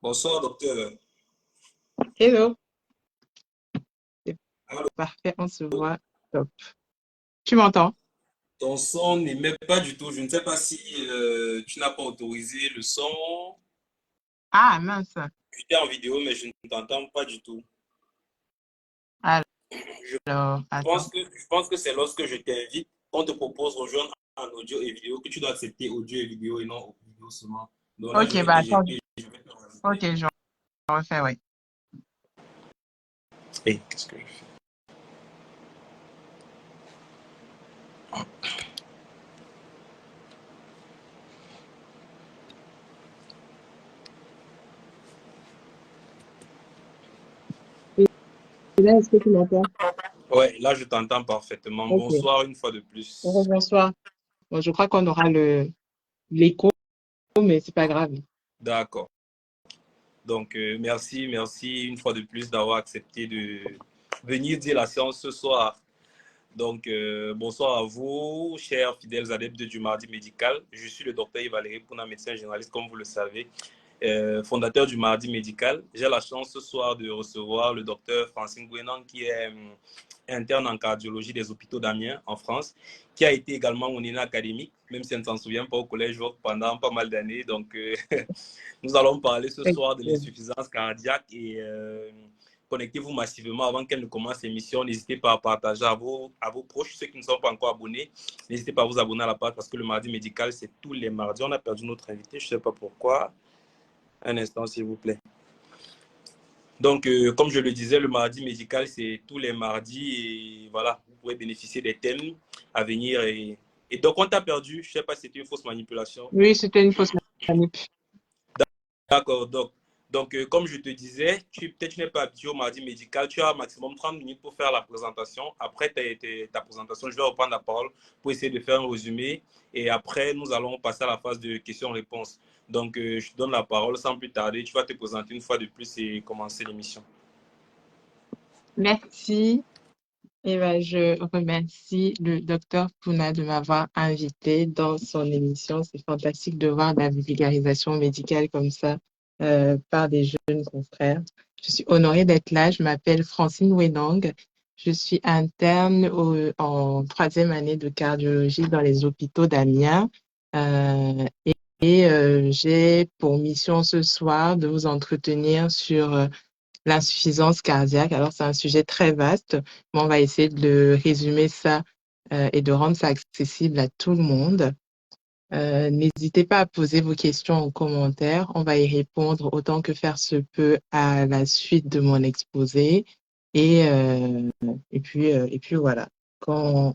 Bonsoir, docteur. Hello, c'est Allô, parfait, on se voit. Top. Tu m'entends? ton son n'émet pas du tout. Je ne sais pas si tu n'as pas autorisé le son. Ah, mince. Tu es en vidéo, mais je ne t'entends pas du tout. Je Alors, attends. pense que c'est lorsque je t'invite, on te propose de rejoindre en audio et vidéo, que tu dois accepter audio et vidéo et non vidéo seulement. Donc là, je Ok, vais bah te attends. jeter, je vais te Ok, rajouter. je refais, oui. Et qu'est-ce que je fais? Et là, est-ce que tu m'entends? Ouais, là, je t'entends parfaitement. Ok. Bonsoir une fois de plus. Bonsoir. Bon, je crois qu'on aura l'écho, mais c'est pas grave. D'accord. Donc, merci une fois de plus d'avoir accepté de venir dire la séance ce soir. Donc, bonsoir à vous, chers fidèles adeptes du mardi médical. Je suis le docteur Yves Pouna, médecin généraliste, comme vous le savez, fondateur du mardi médical. J'ai la chance ce soir de recevoir le docteur Francine Gouenan, qui est interne en cardiologie des hôpitaux d'Amiens, en France, qui a été également mon aîné académique, même si elle ne s'en souvient pas au collège pendant pas mal d'années. Donc, nous allons parler ce soir de Ok. l'insuffisance cardiaque et connectez-vous massivement avant qu'elle ne commence l'émission. N'hésitez pas à partager à vos proches, ceux qui ne sont pas encore abonnés. N'hésitez pas à vous abonner à la page parce que le mardi médical, c'est tous les mardis. On a perdu notre invité, je ne sais pas pourquoi. Un instant, s'il vous plaît. Donc, comme je le disais, le mardi médical, c'est tous les mardis. Et voilà, vous pouvez bénéficier des thèmes à venir. Et donc, on t'a perdu. Je ne sais pas si c'était une fausse manipulation. Oui, c'était une fausse manip. D'accord, donc comme je te disais, peut-être tu n'es pas habitué au mardi médical, tu as maximum 30 minutes pour faire la présentation. Après ta présentation, je vais reprendre la parole pour essayer de faire un résumé et après, nous allons passer à la phase de questions-réponses. Donc, je te donne la parole sans plus tarder. Tu vas te présenter une fois de plus et commencer l'émission. Merci. Et ben, je remercie le docteur Pouna de m'avoir invité dans son émission. C'est fantastique de voir la vulgarisation médicale comme ça par des jeunes confrères. Je suis honorée d'être là. Je m'appelle Francine Wenang. Je suis interne en troisième année de cardiologie dans les hôpitaux d'Amiens. J'ai pour mission ce soir de vous entretenir sur l'insuffisance cardiaque. Alors, c'est un sujet très vaste, mais on va essayer de résumer ça et de rendre ça accessible à tout le monde. N'hésitez pas à poser vos questions en commentaire. On va y répondre autant que faire se peut à la suite de mon exposé. Et, euh, et puis voilà. On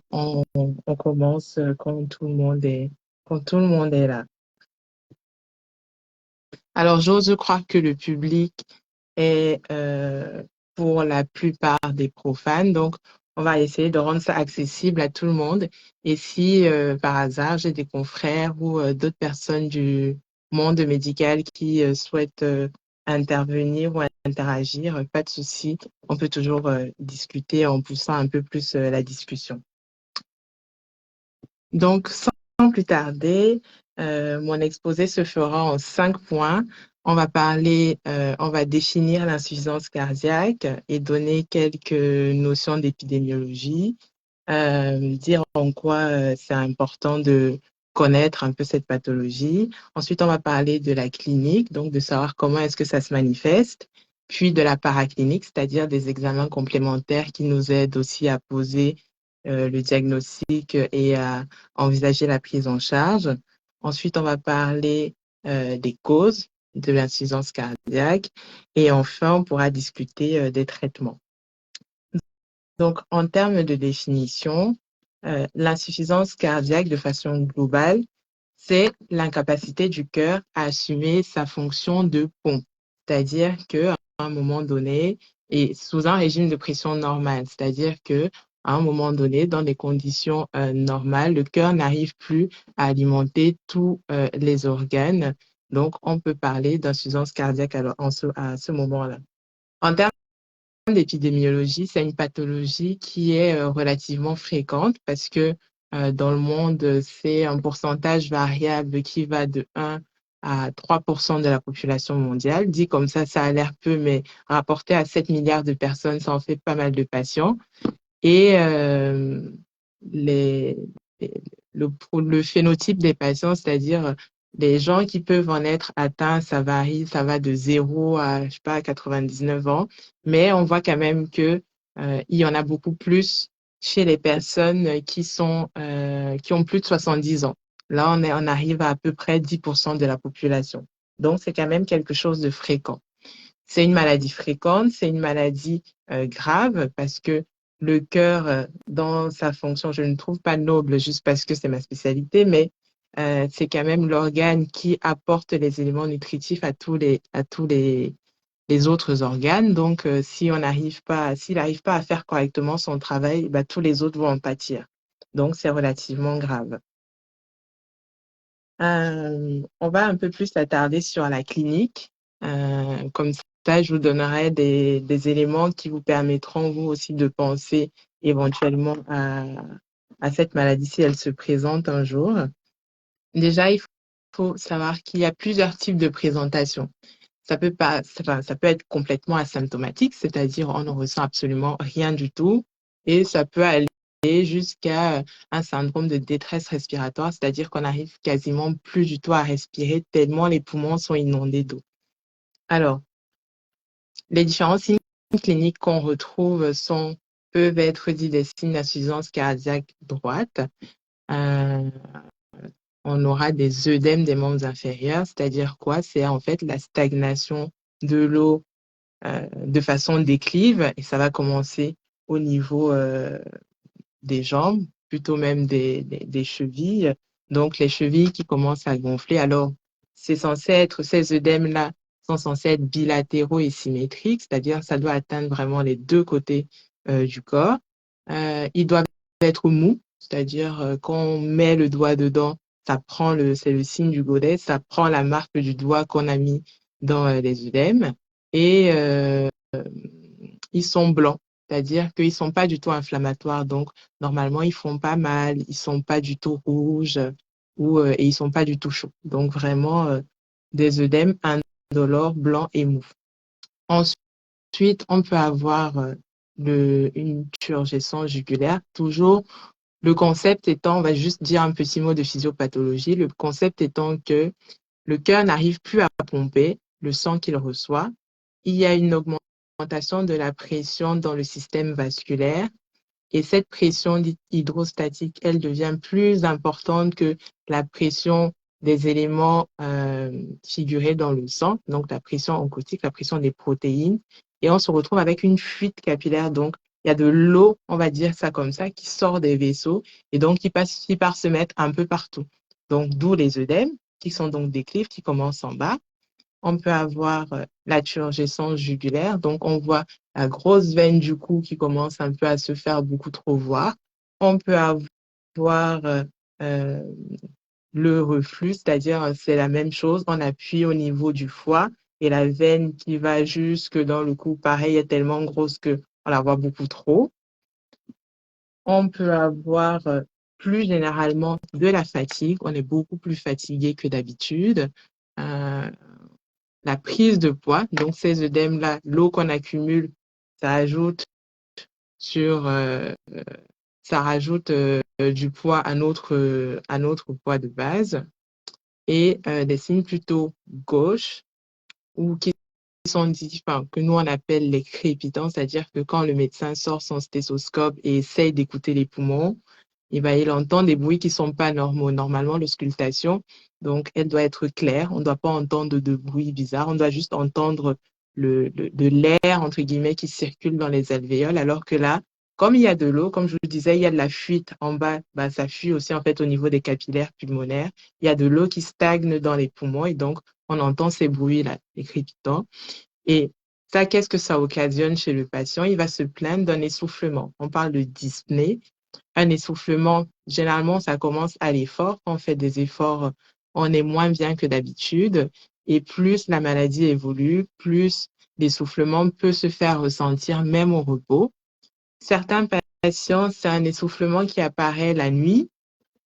commence quand tout le monde est là. Alors, j'ose croire que le public est pour la plupart des profanes. Donc, on va essayer de rendre ça accessible à tout le monde. Et si par hasard, j'ai des confrères ou d'autres personnes du monde médical qui souhaitent intervenir ou interagir, pas de souci. On peut toujours discuter en poussant un peu plus la discussion. Donc, sans plus tarder, mon exposé se fera en 5 points. On va définir l'insuffisance cardiaque et donner quelques notions d'épidémiologie, dire en quoi c'est important de connaître un peu cette pathologie. Ensuite, on va parler de la clinique, donc de savoir comment est-ce que ça se manifeste, puis de la paraclinique, c'est-à-dire des examens complémentaires qui nous aident aussi à poser le diagnostic et à envisager la prise en charge. Ensuite, on va parler des causes de l'insuffisance cardiaque et enfin, on pourra discuter des traitements. Donc, en termes de définition, l'insuffisance cardiaque de façon globale, c'est l'incapacité du cœur à assumer sa fonction de pompe. C'est-à-dire qu'à un moment donné, et sous un régime de pression normale, c'est-à-dire que à un moment donné, dans des conditions normales, le cœur n'arrive plus à alimenter tous les organes. Donc, on peut parler d'insuffisance cardiaque à ce moment-là. En termes d'épidémiologie, c'est une pathologie qui est relativement fréquente parce que dans le monde, c'est un pourcentage variable qui va de 1 à 3% de la population mondiale. Dit comme ça a l'air peu, mais rapporté à 7 milliards de personnes, ça en fait pas mal de patients. Et les, le phénotype des patients, c'est-à-dire les gens qui peuvent en être atteints, ça varie, ça va de 0 à, je sais pas, 99 ans, mais on voit quand même que il y en a beaucoup plus chez les personnes qui ont plus de 70 ans. Là, on arrive à peu près 10% de la population. Donc, c'est quand même quelque chose de fréquent. C'est une maladie fréquente, c'est une maladie grave parce que le cœur, dans sa fonction, je ne trouve pas noble juste parce que c'est ma spécialité, mais c'est quand même l'organe qui apporte les éléments nutritifs les autres organes. Donc, si on n'arrive pas, s'il n'arrive pas à faire correctement son travail, bah, tous les autres vont en pâtir. Donc, c'est relativement grave. On va un peu plus s'attarder sur la clinique. Comme ça, je vous donnerai des éléments qui vous permettront, vous aussi, de penser éventuellement à cette maladie si elle se présente un jour. Déjà, il faut savoir qu'il y a plusieurs types de présentation. Ça peut pas, enfin, ça peut être complètement asymptomatique, c'est-à-dire on ne ressent absolument rien du tout, et ça peut aller jusqu'à un syndrome de détresse respiratoire, c'est-à-dire qu'on n'arrive quasiment plus du tout à respirer tellement les poumons sont inondés d'eau. Alors, les différents signes cliniques qu'on retrouve peuvent être dits des signes d'insuffisance cardiaque droite. Euh, on aura des œdèmes des membres inférieurs, c'est-à-dire quoi? C'est en fait la stagnation de l'eau de façon déclive et ça va commencer au niveau des jambes, plutôt même des chevilles. Donc, les chevilles qui commencent à gonfler. Alors, ces œdèmes-là sont censés être bilatéraux et symétriques, c'est-à-dire ça doit atteindre vraiment les deux côtés du corps. Ils doivent être mous, c'est-à-dire quand on met le doigt dedans, c'est le signe du godet, ça prend la marque du doigt qu'on a mis dans les œdèmes et ils sont blancs, c'est-à-dire qu'ils ne sont pas du tout inflammatoires. Donc, normalement, ils font pas mal, ils sont pas du tout rouges et ils sont pas du tout chauds. Donc, vraiment, des œdèmes indolores, blancs et mous. Ensuite, on peut avoir une turgescence jugulaire. Toujours, le concept étant, on va juste dire un petit mot de physiopathologie, le concept étant que le cœur n'arrive plus à pomper le sang qu'il reçoit. Il y a une augmentation de la pression dans le système vasculaire et cette pression dite hydrostatique, elle devient plus importante que la pression des éléments figurés dans le sang, donc la pression oncotique, la pression des protéines, et on se retrouve avec une fuite capillaire. Donc, il y a de l'eau, on va dire ça comme ça, qui sort des vaisseaux et donc qui finit par se mettre un peu partout. Donc, d'où les œdèmes, qui sont donc des clives qui commencent en bas. On peut avoir la turgescence jugulaire. Donc, on voit la grosse veine du cou qui commence un peu à se faire beaucoup trop voir. On peut avoir euh, le reflux, c'est-à-dire c'est la même chose. On appuie au niveau du foie et la veine qui va jusque dans le cou, pareil, est tellement grosse que on la voit beaucoup trop. On peut avoir plus généralement de la fatigue. On est beaucoup plus fatigué que d'habitude. Euh, la prise de poids, donc ces œdèmes-là, l'eau qu'on accumule, ça ajoute sur, ça rajoute du poids à notre poids de base et des signes plutôt gauches ou qui sont enfin, que nous on appelle les crépitants, c'est-à-dire que quand le médecin sort son stéthoscope et essaye d'écouter les poumons, il entend des bruits qui ne sont pas normaux. Normalement, l'auscultation, donc, elle doit être claire. On ne doit pas entendre de bruits bizarres. On doit juste entendre de l'air, entre guillemets, qui circule dans les alvéoles. Alors que là, comme il y a de l'eau, comme je vous disais, il y a de la fuite en bas. Bah, ça fuit aussi, en fait, au niveau des capillaires pulmonaires. Il y a de l'eau qui stagne dans les poumons et donc, on entend ces bruits-là, les crépitants. Et ça, qu'est-ce que ça occasionne chez le patient? Il va se plaindre d'un essoufflement. On parle de dyspnée. Un essoufflement, généralement, ça commence à l'effort. Quand on fait des efforts, on est moins bien que d'habitude. Et plus la maladie évolue, plus l'essoufflement peut se faire ressentir même au repos. Certains patients, c'est un essoufflement qui apparaît la nuit.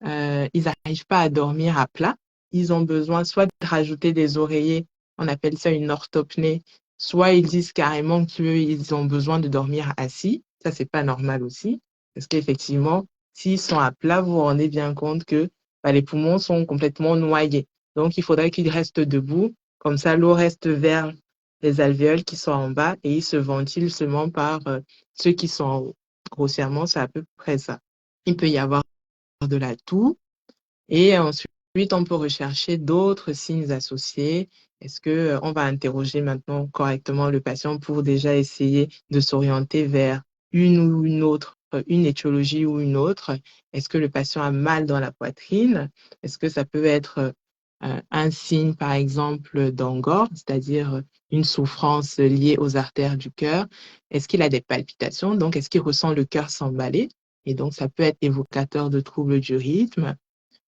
Ils n'arrivent pas à dormir à plat. ils ont besoin soit de rajouter des oreillers, on appelle ça une orthopnée, soit ils disent carrément qu'ils ont besoin de dormir assis. Ça, c'est pas normal aussi, parce qu'effectivement, s'ils sont à plat, vous vous rendez bien compte que les poumons sont complètement noyés. Donc, il faudrait qu'ils restent debout, comme ça, l'eau reste vers les alvéoles qui sont en bas et ils se ventilent seulement par ceux qui sont en haut. Grossièrement, c'est à peu près ça. Il peut y avoir de la toux et ensuite, on peut rechercher d'autres signes associés. Est-ce que on va interroger maintenant correctement le patient pour déjà essayer de s'orienter vers une ou une autre, une étiologie ou une autre? Est-ce que le patient a mal dans la poitrine? Est-ce que ça peut être un signe, par exemple, d'angor, c'est-à-dire une souffrance liée aux artères du cœur? Est-ce qu'il a des palpitations? Donc, est-ce qu'il ressent le cœur s'emballer? Et donc, ça peut être évocateur de troubles du rythme.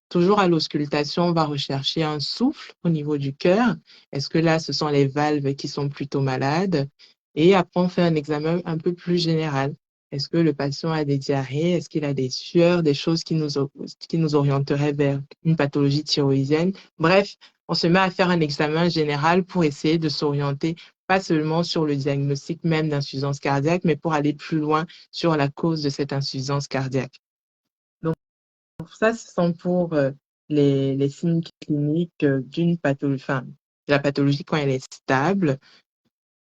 Toujours à l'auscultation, on va rechercher un souffle au niveau du cœur. Est-ce que là, ce sont les valves qui sont plutôt malades? Et après, on fait un examen un peu plus général. Est-ce que le patient a des diarrhées? Est-ce qu'il a des sueurs, des choses qui nous orienteraient vers une pathologie thyroïdienne? Bref, on se met à faire un examen général pour essayer de s'orienter pas seulement sur le diagnostic même d'insuffisance cardiaque, mais pour aller plus loin sur la cause de cette insuffisance cardiaque. Ça, ce sont pour les signes cliniques d'une pathologie, enfin, de la pathologie quand elle est stable,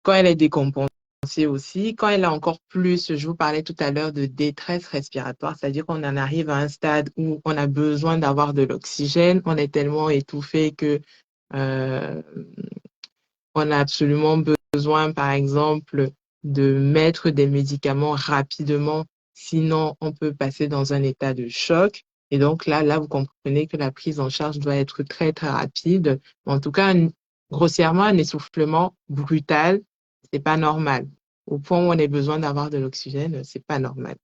quand elle est décompensée aussi, quand elle a encore plus, je vous parlais tout à l'heure de détresse respiratoire, c'est-à-dire qu'on en arrive à un stade où on a besoin d'avoir de l'oxygène, on est tellement étouffé que euh, on a absolument besoin, par exemple, de mettre des médicaments rapidement, sinon on peut passer dans un état de choc. Et donc là, vous comprenez que la prise en charge doit être très, très rapide. En tout cas, grossièrement, un essoufflement brutal, c'est pas normal. Au point où on a besoin d'avoir de l'oxygène, c'est pas normal.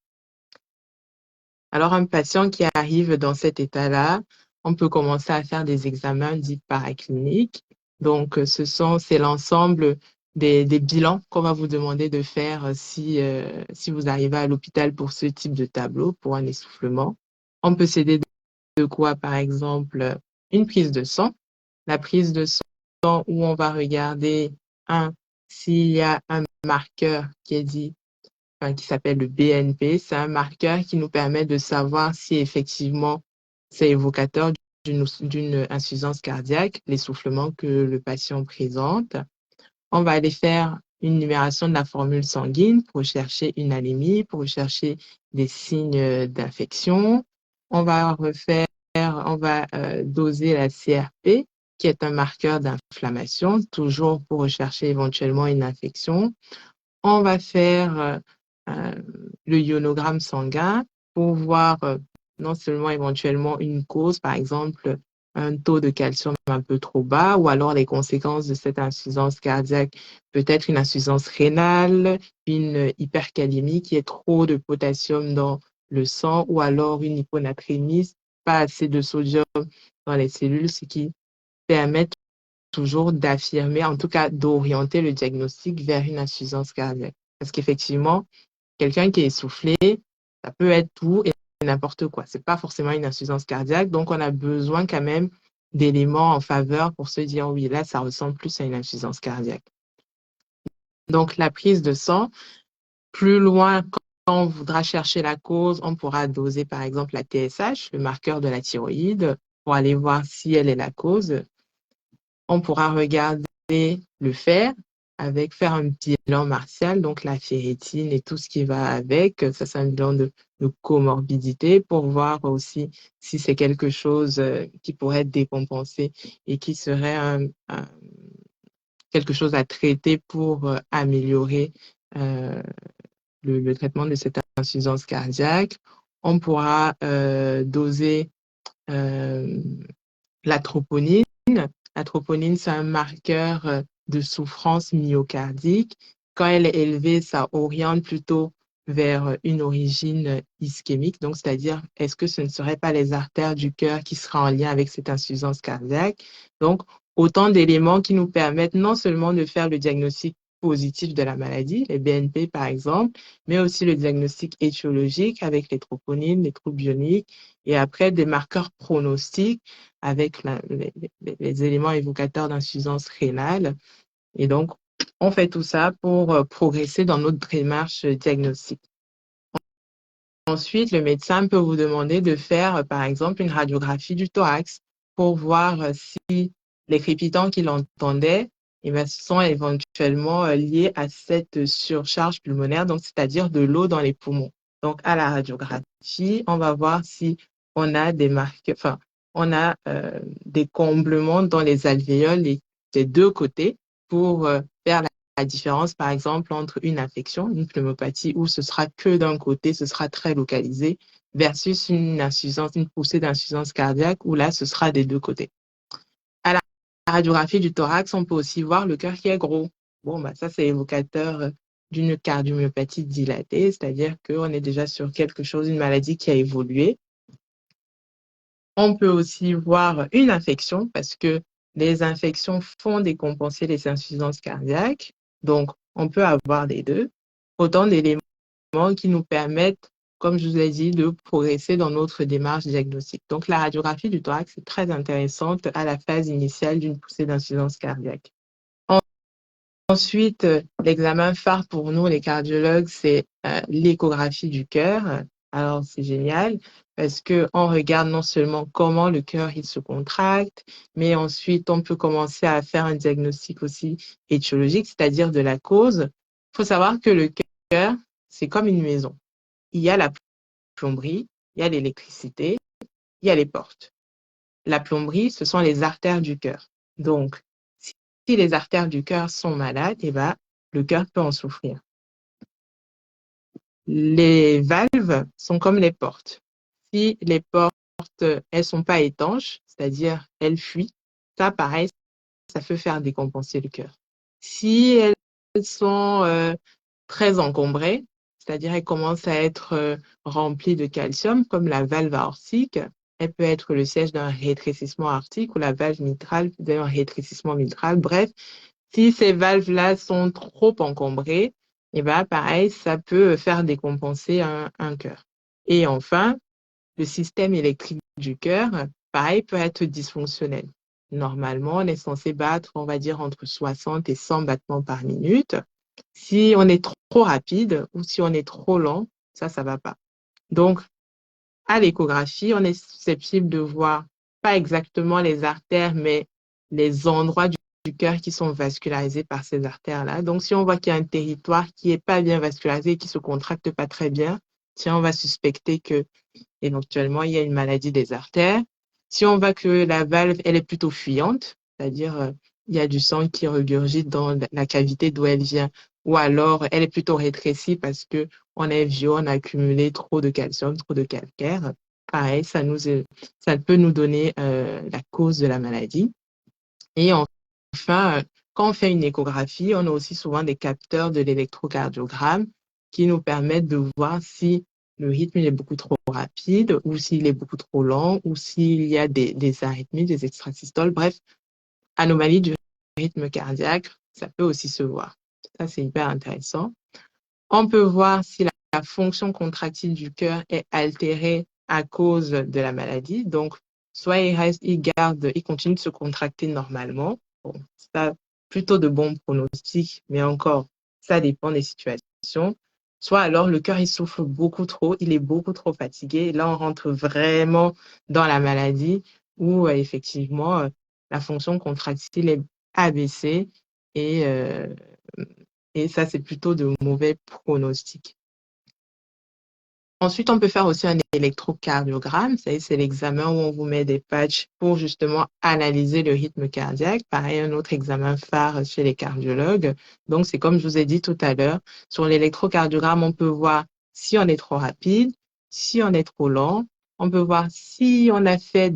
Alors, un patient qui arrive dans cet état-là, on peut commencer à faire des examens dits paracliniques. Donc, c'est l'ensemble des bilans qu'on va vous demander de faire si vous arrivez à l'hôpital pour ce type de tableau, pour un essoufflement. On peut s'aider de quoi, par exemple, une prise de sang. La prise de sang où on va regarder, s'il y a un marqueur qui est dit qui s'appelle le BNP. C'est un marqueur qui nous permet de savoir si effectivement c'est évocateur d'une insuffisance cardiaque, l'essoufflement que le patient présente. On va aller faire une numération de la formule sanguine pour rechercher une anémie, pour rechercher des signes d'infection. On va doser la CRP, qui est un marqueur d'inflammation, toujours pour rechercher éventuellement une infection. On va faire le ionogramme sanguin pour voir non seulement éventuellement une cause, par exemple un taux de calcium un peu trop bas, ou alors les conséquences de cette insuffisance cardiaque, peut-être une insuffisance rénale, une hypercalémie qui est trop de potassium dans le sang, ou alors une hyponatrémie, pas assez de sodium dans les cellules, ce qui permet toujours d'affirmer, en tout cas d'orienter le diagnostic vers une insuffisance cardiaque. Parce qu'effectivement, quelqu'un qui est essoufflé, ça peut être tout et n'importe quoi. C'est pas forcément une insuffisance cardiaque, donc on a besoin quand même d'éléments en faveur pour se dire oui, là, ça ressemble plus à une insuffisance cardiaque. Donc la prise de sang, plus loin, quand on voudra chercher la cause, on pourra doser par exemple la TSH, le marqueur de la thyroïde, pour aller voir si elle est la cause. On pourra regarder le fer faire un bilan martial, donc la ferritine et tout ce qui va avec. Ça, c'est un bilan de comorbidité pour voir aussi si c'est quelque chose qui pourrait être décompensé et qui serait quelque chose à traiter pour améliorer le traitement de cette insuffisance cardiaque. On pourra doser la troponine. La troponine, c'est un marqueur de souffrance myocardique. Quand elle est élevée, ça oriente plutôt vers une origine ischémique. Donc, c'est-à-dire, est-ce que ce ne seraient pas les artères du cœur qui seraient en lien avec cette insuffisance cardiaque? Donc, autant d'éléments qui nous permettent non seulement de faire le diagnostic positifs de la maladie, les BNP par exemple, mais aussi le diagnostic étiologique avec les troponines, les troubles bioniques, et après des marqueurs pronostiques avec les éléments évocateurs d'insuffisance rénale. Et donc, on fait tout ça pour progresser dans notre démarche diagnostique. Ensuite, le médecin peut vous demander de faire, par exemple, une radiographie du thorax pour voir si les crépitants qu'il entendait sont éventuellement liés à cette surcharge pulmonaire, donc c'est-à-dire de l'eau dans les poumons. Donc, à la radiographie, on va voir si on a des marques, enfin, on a des comblements dans les alvéoles des deux côtés pour faire la différence, par exemple, entre une infection, une pneumopathie, où ce sera que d'un côté, ce sera très localisé, versus une poussée d'insuffisance cardiaque, où là, ce sera des deux côtés. À la radiographie du thorax, on peut aussi voir le cœur qui est gros. Bon, bah, ça, c'est évocateur d'une cardiomyopathie dilatée, c'est-à-dire qu'on est déjà sur quelque chose, une maladie qui a évolué. On peut aussi voir une infection parce que les infections font décompenser les insuffisances cardiaques. Donc, on peut avoir les deux. Autant d'éléments qui nous permettent, comme je vous ai dit, de progresser dans notre démarche diagnostique. Donc, la radiographie du thorax est très intéressante à la phase initiale d'une poussée d'insuffisance cardiaque. Ensuite, l'examen phare pour nous, les cardiologues, c'est l'échographie du cœur. Alors, c'est génial parce qu'on regarde non seulement comment le cœur il se contracte, mais ensuite, on peut commencer à faire un diagnostic aussi étiologique, c'est-à-dire de la cause. Il faut savoir que le cœur, c'est comme une maison. Il y a la plomberie, il y a l'électricité, il y a les portes. La plomberie, ce sont les artères du cœur. Donc, si les artères du cœur sont malades, eh ben, le cœur peut en souffrir. Les valves sont comme les portes. Si les portes, elles sont pas étanches, c'est-à-dire elles fuient, ça, pareil, ça peut faire décompenser le cœur. Si elles sont très encombrées, c'est-à-dire elles commencent à être remplies de calcium, comme la valve aortique, elle peut être le siège d'un rétrécissement aortique ou la valve mitrale d'un rétrécissement mitral. Bref, si ces valves-là sont trop encombrées, eh ben, pareil, ça peut faire décompenser un cœur. Et enfin, le système électrique du cœur, pareil, peut être dysfonctionnel. Normalement, on est censé battre, on va dire, entre 60 et 100 battements par minute. Si on est trop rapide ou si on est trop lent, ça ne va pas. Donc, à l'échographie, on est susceptible de voir pas exactement les artères, mais les endroits du cœur qui sont vascularisés par ces artères-là. Donc, si on voit qu'il y a un territoire qui n'est pas bien vascularisé, qui ne se contracte pas très bien, tiens, on va suspecter que éventuellement il y a une maladie des artères. Si on voit que la valve, elle est plutôt fuyante, c'est-à-dire il y a du sang qui regurgite dans la cavité d'où elle vient, ou alors elle est plutôt rétrécie parce que on est vieux, on a accumulé trop de calcium, trop de calcaire. Pareil, ça peut nous donner la cause de la maladie. Et enfin, quand on fait une échographie, on a aussi souvent des capteurs de l'électrocardiogramme qui nous permettent de voir si le rythme est beaucoup trop rapide ou s'il est beaucoup trop lent ou s'il y a des arythmies, des extrasystoles. Bref, anomalie du rythme cardiaque, ça peut aussi se voir. Ça, c'est hyper intéressant. On peut voir si la fonction contractile du cœur est altérée à cause de la maladie. Donc, soit il continue de se contracter normalement. Bon, ça, plutôt de bons pronostics, mais encore, ça dépend des situations. Soit alors le cœur, il souffre beaucoup trop, il est beaucoup trop fatigué. Et là, on rentre vraiment dans la maladie où effectivement, la fonction contractile est abaissée et ça, c'est plutôt de mauvais pronostics. Ensuite, on peut faire aussi un électrocardiogramme. C'est l'examen où on vous met des patchs pour justement analyser le rythme cardiaque. Pareil, un autre examen phare chez les cardiologues. Donc, c'est comme je vous ai dit tout à l'heure, sur l'électrocardiogramme, on peut voir si on est trop rapide, si on est trop lent. On peut voir si on a fait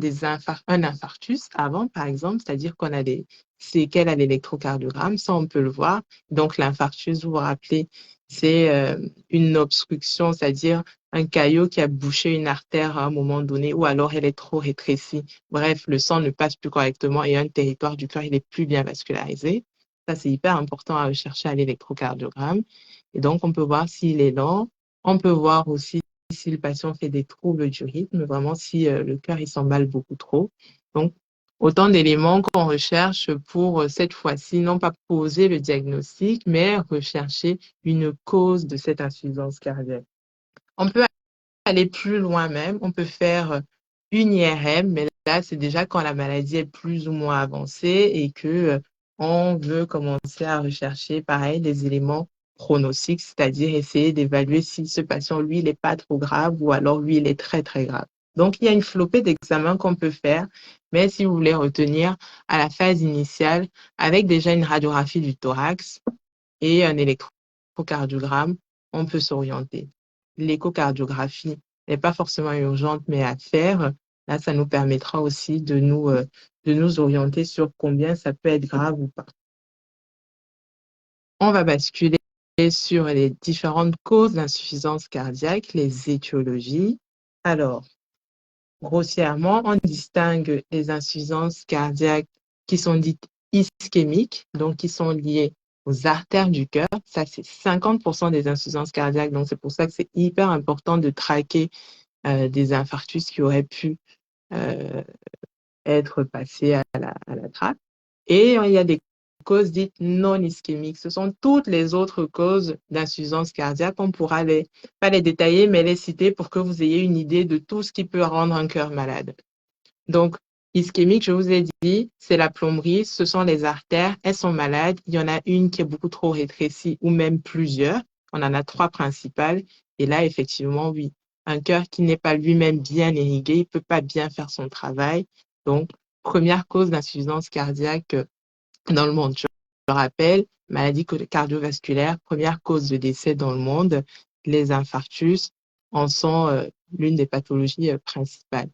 un infarctus avant, par exemple, c'est-à-dire qu'on a des séquelles à l'électrocardiogramme. Ça, on peut le voir. Donc, l'infarctus, vous vous rappelez, c'est une obstruction, c'est-à-dire un caillot qui a bouché une artère à un moment donné, ou alors elle est trop rétrécie. Bref, le sang ne passe plus correctement et un territoire du cœur, il est plus bien vascularisé. Ça, c'est hyper important à rechercher à l'électrocardiogramme. Et donc, on peut voir s'il est lent. On peut voir aussi si le patient fait des troubles du rythme, vraiment si le cœur il s'emballe beaucoup trop. Donc, autant d'éléments qu'on recherche pour cette fois-ci, non pas poser le diagnostic, mais rechercher une cause de cette insuffisance cardiaque. On peut aller plus loin même, on peut faire une IRM, mais là, c'est déjà quand la maladie est plus ou moins avancée et que on veut commencer à rechercher, pareil, des éléments pronostiques, c'est-à-dire essayer d'évaluer si ce patient, lui, il n'est pas trop grave ou alors lui, il est très, très grave. Donc, il y a une flopée d'examens qu'on peut faire, mais si vous voulez retenir à la phase initiale, avec déjà une radiographie du thorax et un électrocardiogramme, on peut s'orienter. L'échocardiographie n'est pas forcément urgente, mais à faire. Là, ça nous permettra aussi de nous orienter sur combien ça peut être grave ou pas. On va basculer sur les différentes causes d'insuffisance cardiaque, les étiologies. Alors, grossièrement, on distingue les insuffisances cardiaques qui sont dites ischémiques, donc qui sont liées aux artères du cœur. Ça, c'est 50% des insuffisances cardiaques. Donc, c'est pour ça que c'est hyper important de traquer des infarctus qui auraient pu être passés à la trappe. Et il y a des causes dites non ischémiques. Ce sont toutes les autres causes d'insuffisance cardiaque. On pourra pas les détailler, mais les citer pour que vous ayez une idée de tout ce qui peut rendre un cœur malade. Donc, ischémique, je vous ai dit, c'est la plomberie, ce sont les artères, elles sont malades. Il y en a une qui est beaucoup trop rétrécie ou même plusieurs. On en a 3 principales. Et là, effectivement, oui, un cœur qui n'est pas lui-même bien irrigué, il ne peut pas bien faire son travail. Donc, première cause d'insuffisance cardiaque dans le monde. Je rappelle, maladie cardiovasculaire, première cause de décès dans le monde, les infarctus en sont l'une des pathologies principales.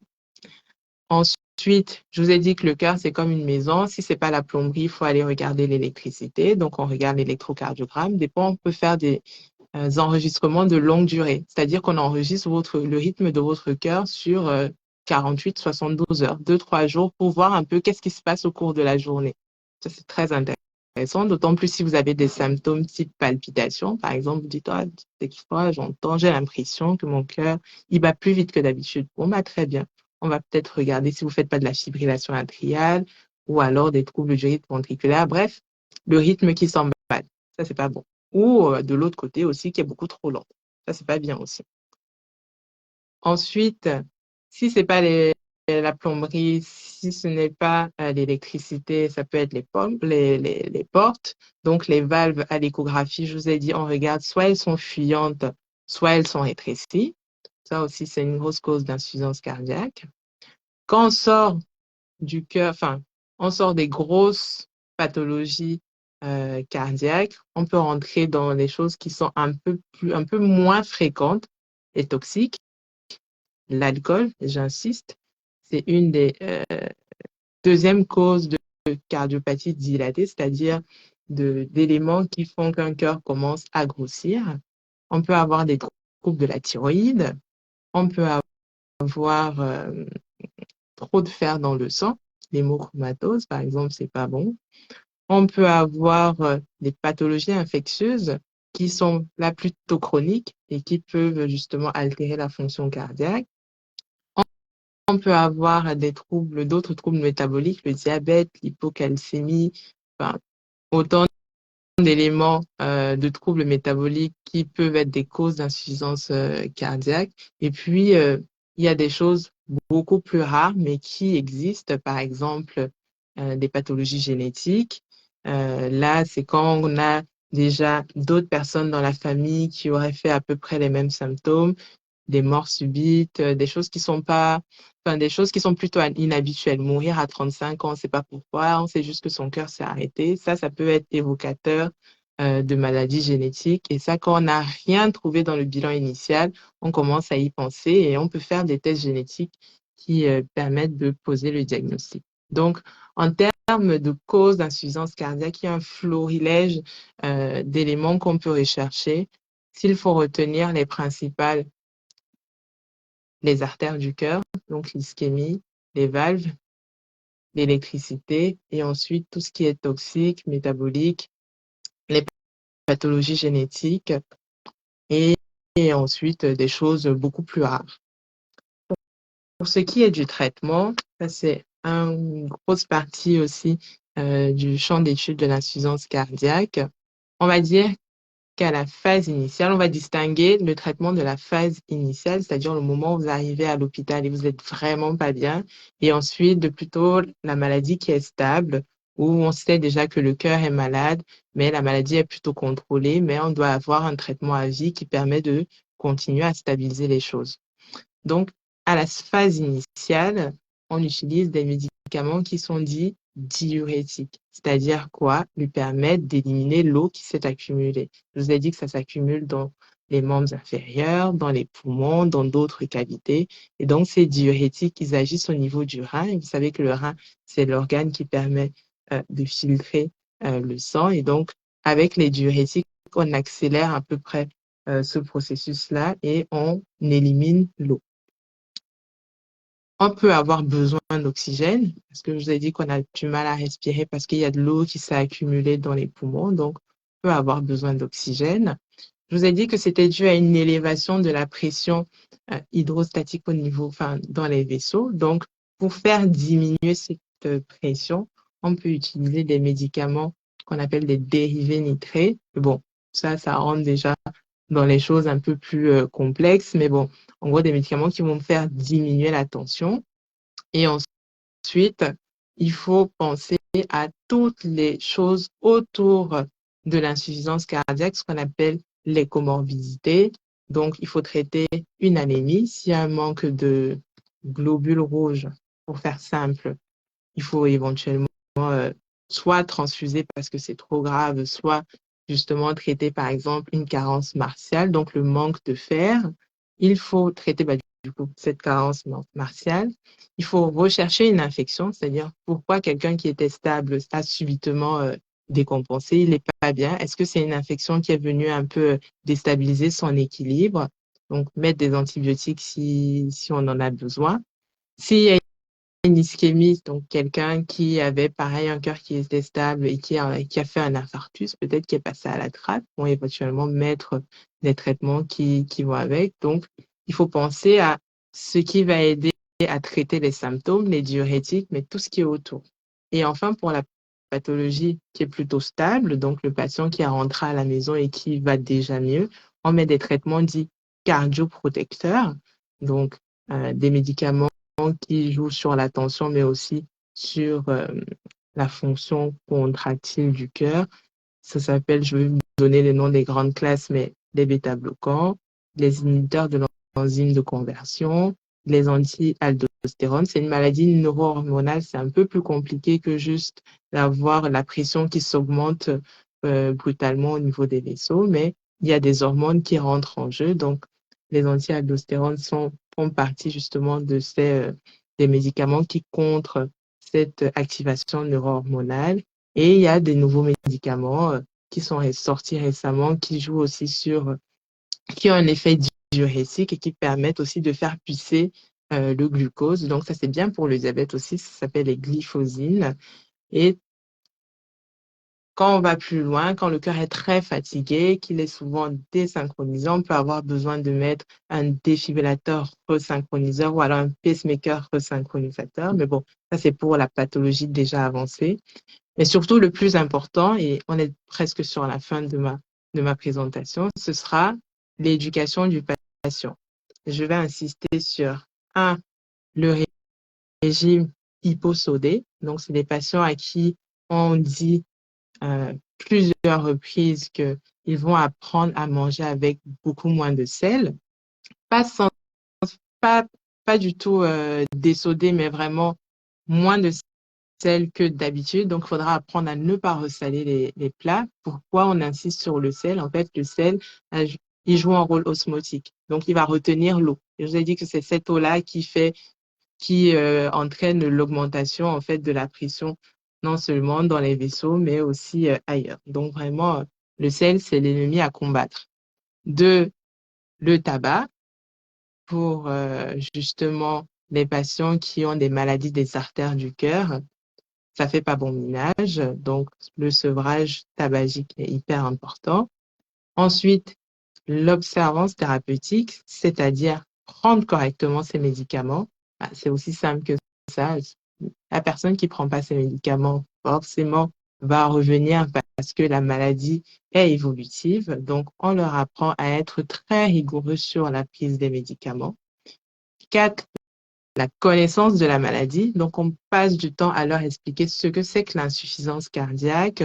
Ensuite, je vous ai dit que le cœur, c'est comme une maison. Si ce n'est pas la plomberie, il faut aller regarder l'électricité. Donc, on regarde l'électrocardiogramme. Des fois, on peut faire des enregistrements de longue durée. C'est-à-dire qu'on enregistre le rythme de votre cœur sur 48, 72 heures, 2-3 jours pour voir un peu qu'est-ce qui se passe au cours de la journée. Ça, c'est très intéressant, d'autant plus si vous avez des symptômes type palpitation. Par exemple, vous dites, ah, des fois, j'entends, j'ai l'impression que mon cœur, il bat plus vite que d'habitude. Bon, bah, très bien. On va peut-être regarder si vous ne faites pas de la fibrillation atriale ou alors des troubles du rythme ventriculaire. Bref, le rythme qui s'emballe. Ça, c'est pas bon. Ou de l'autre côté aussi, qui est beaucoup trop lent. Ça, c'est pas bien aussi. Ensuite, si c'est pas la plomberie, si ce n'est pas l'électricité, ça peut être les portes. Donc, les valves à l'échographie, je vous ai dit, on regarde, soit elles sont fuyantes, soit elles sont rétrécies. Ça aussi, c'est une grosse cause d'insuffisance cardiaque. Quand on sort du cœur, enfin, on sort des grosses pathologies cardiaques, on peut rentrer dans des choses qui sont un peu moins fréquentes et toxiques. L'alcool, j'insiste, c'est une des deuxièmes causes de cardiopathie dilatée, c'est-à-dire d'éléments qui font qu'un cœur commence à grossir. On peut avoir des troubles de la thyroïde, on peut avoir trop de fer dans le sang, l'hémochromatose, par exemple, c'est pas bon. On peut avoir des pathologies infectieuses qui sont là plutôt chroniques et qui peuvent justement altérer la fonction cardiaque. On peut avoir d'autres troubles métaboliques, le diabète, l'hypocalcémie, enfin, autant d'éléments de troubles métaboliques qui peuvent être des causes d'insuffisance cardiaque. Et puis, il y a des choses beaucoup plus rares, mais qui existent, par exemple, des pathologies génétiques. Là, c'est quand on a déjà d'autres personnes dans la famille qui auraient fait à peu près les mêmes symptômes, des morts subites, des choses qui sont pas, enfin, des choses qui sont plutôt inhabituelles. Mourir à 35 ans, on ne sait pas pourquoi, on sait juste que son cœur s'est arrêté. Ça peut être évocateur de maladies génétiques. Et ça, quand on n'a rien trouvé dans le bilan initial, on commence à y penser et on peut faire des tests génétiques qui permettent de poser le diagnostic. Donc, en termes de cause d'insuffisance cardiaque, il y a un florilège d'éléments qu'on peut rechercher. S'il faut retenir les principales, les artères du cœur, donc l'ischémie, les valves, l'électricité et ensuite tout ce qui est toxique, métabolique, les pathologies génétiques et, et ensuite des choses beaucoup plus rares. Pour ce qui est du traitement, ça c'est une grosse partie aussi du champ d'étude de l'insuffisance cardiaque. On va dire qu'à la phase initiale, on va distinguer le traitement de la phase initiale, c'est-à-dire le moment où vous arrivez à l'hôpital et vous êtes vraiment pas bien, et ensuite de plutôt la maladie qui est stable, où on sait déjà que le cœur est malade, mais la maladie est plutôt contrôlée, mais on doit avoir un traitement à vie qui permet de continuer à stabiliser les choses. Donc, à la phase initiale, on utilise des médicaments qui sont dits diurétiques, c'est-à-dire quoi? Lui permettre d'éliminer l'eau qui s'est accumulée. Je vous ai dit que ça s'accumule dans les membres inférieurs, dans les poumons, dans d'autres cavités. Et donc, ces diurétiques, ils agissent au niveau du rein. Et vous savez que le rein, c'est l'organe qui permet de filtrer le sang. Et donc, avec les diurétiques, on accélère à peu près ce processus-là et on élimine l'eau. On peut avoir besoin d'oxygène, parce que je vous ai dit qu'on a du mal à respirer parce qu'il y a de l'eau qui s'est accumulée dans les poumons, donc on peut avoir besoin d'oxygène. Je vous ai dit que c'était dû à une élévation de la pression hydrostatique au niveau, enfin, dans les vaisseaux. Donc, pour faire diminuer cette pression, on peut utiliser des médicaments qu'on appelle des dérivés nitrés. Bon, ça rentre déjà dans les choses un peu plus complexes, mais bon, en gros, des médicaments qui vont faire diminuer la tension. Et ensuite, il faut penser à toutes les choses autour de l'insuffisance cardiaque, ce qu'on appelle les comorbidités. Donc, il faut traiter une anémie. S'il y a un manque de globules rouges, pour faire simple, il faut éventuellement soit transfuser parce que c'est trop grave, soit justement traiter par exemple une carence martiale, donc le manque de fer. Il faut traiter du coup cette carence martiale. Il faut rechercher une infection, c'est-à-dire pourquoi quelqu'un qui était stable a subitement décompensé, il n'est pas bien. Est-ce que c'est une infection qui est venue un peu déstabiliser son équilibre? Donc mettre des antibiotiques si on en a besoin. S'il y a une ischémie, donc quelqu'un qui avait pareil un cœur qui était stable et qui a fait un infarctus, peut-être qui est passé à la trappe, vont éventuellement mettre des traitements qui vont avec. Donc, il faut penser à ce qui va aider à traiter les symptômes, les diurétiques, mais tout ce qui est autour. Et enfin, pour la pathologie qui est plutôt stable, donc le patient qui est rentré à la maison et qui va déjà mieux, on met des traitements dits cardioprotecteurs, donc des médicaments qui jouent sur la tension, mais aussi sur la fonction contractile du cœur. Ça s'appelle, je vais vous donner les noms des grandes classes, mais les bêta-bloquants, les inhibiteurs de l'enzyme de conversion, les anti-aldostérone. C'est une maladie neuro-hormonale, c'est un peu plus compliqué que juste d'avoir la pression qui s'augmente brutalement au niveau des vaisseaux, mais il y a des hormones qui rentrent en jeu. Donc, les anti-aldostérone font partie justement de des médicaments qui contrent cette activation neuro-hormonale. Et il y a des nouveaux médicaments qui sont sortis récemment, qui jouent aussi qui ont un effet diurétique et qui permettent aussi de faire puisser le glucose. Donc, ça, c'est bien pour le diabète aussi. Ça s'appelle les glyphosines. Et quand on va plus loin, quand le cœur est très fatigué, qu'il est souvent désynchronisé, on peut avoir besoin de mettre un défibrillateur resynchroniseur ou alors un pacemaker resynchronisateur. Mais bon, ça, c'est pour la pathologie déjà avancée. Mais surtout, le plus important, et on est presque sur la fin de ma présentation, ce sera l'éducation du patient. Je vais insister sur, un, le régime hyposodé. Donc, c'est des patients à qui on dit plusieurs reprises qu'ils vont apprendre à manger avec beaucoup moins de sel. Pas, sans, pas, pas du tout désodé, mais vraiment moins de sel que d'habitude. Donc, il faudra apprendre à ne pas ressaler les plats. Pourquoi on insiste sur le sel? En fait, le sel, il joue un rôle osmotique. Donc, il va retenir l'eau. Et je vous ai dit que c'est cette eau-là qui entraîne l'augmentation, en fait, de la pression, non seulement dans les vaisseaux, mais aussi ailleurs. Donc, vraiment, le sel, c'est l'ennemi à combattre. Deux, le tabac pour justement les patients qui ont des maladies des artères du cœur. ça fait pas bon ménage. Donc, le sevrage tabagique est hyper important. Ensuite, l'observance thérapeutique, c'est-à-dire prendre correctement ses médicaments. Ah, c'est aussi simple que ça. La personne qui prend pas ses médicaments, forcément, va revenir parce que la maladie est évolutive. Donc, on leur apprend à être très rigoureux sur la prise des médicaments. 4, la connaissance de la maladie. Donc, on passe du temps à leur expliquer ce que c'est que l'insuffisance cardiaque,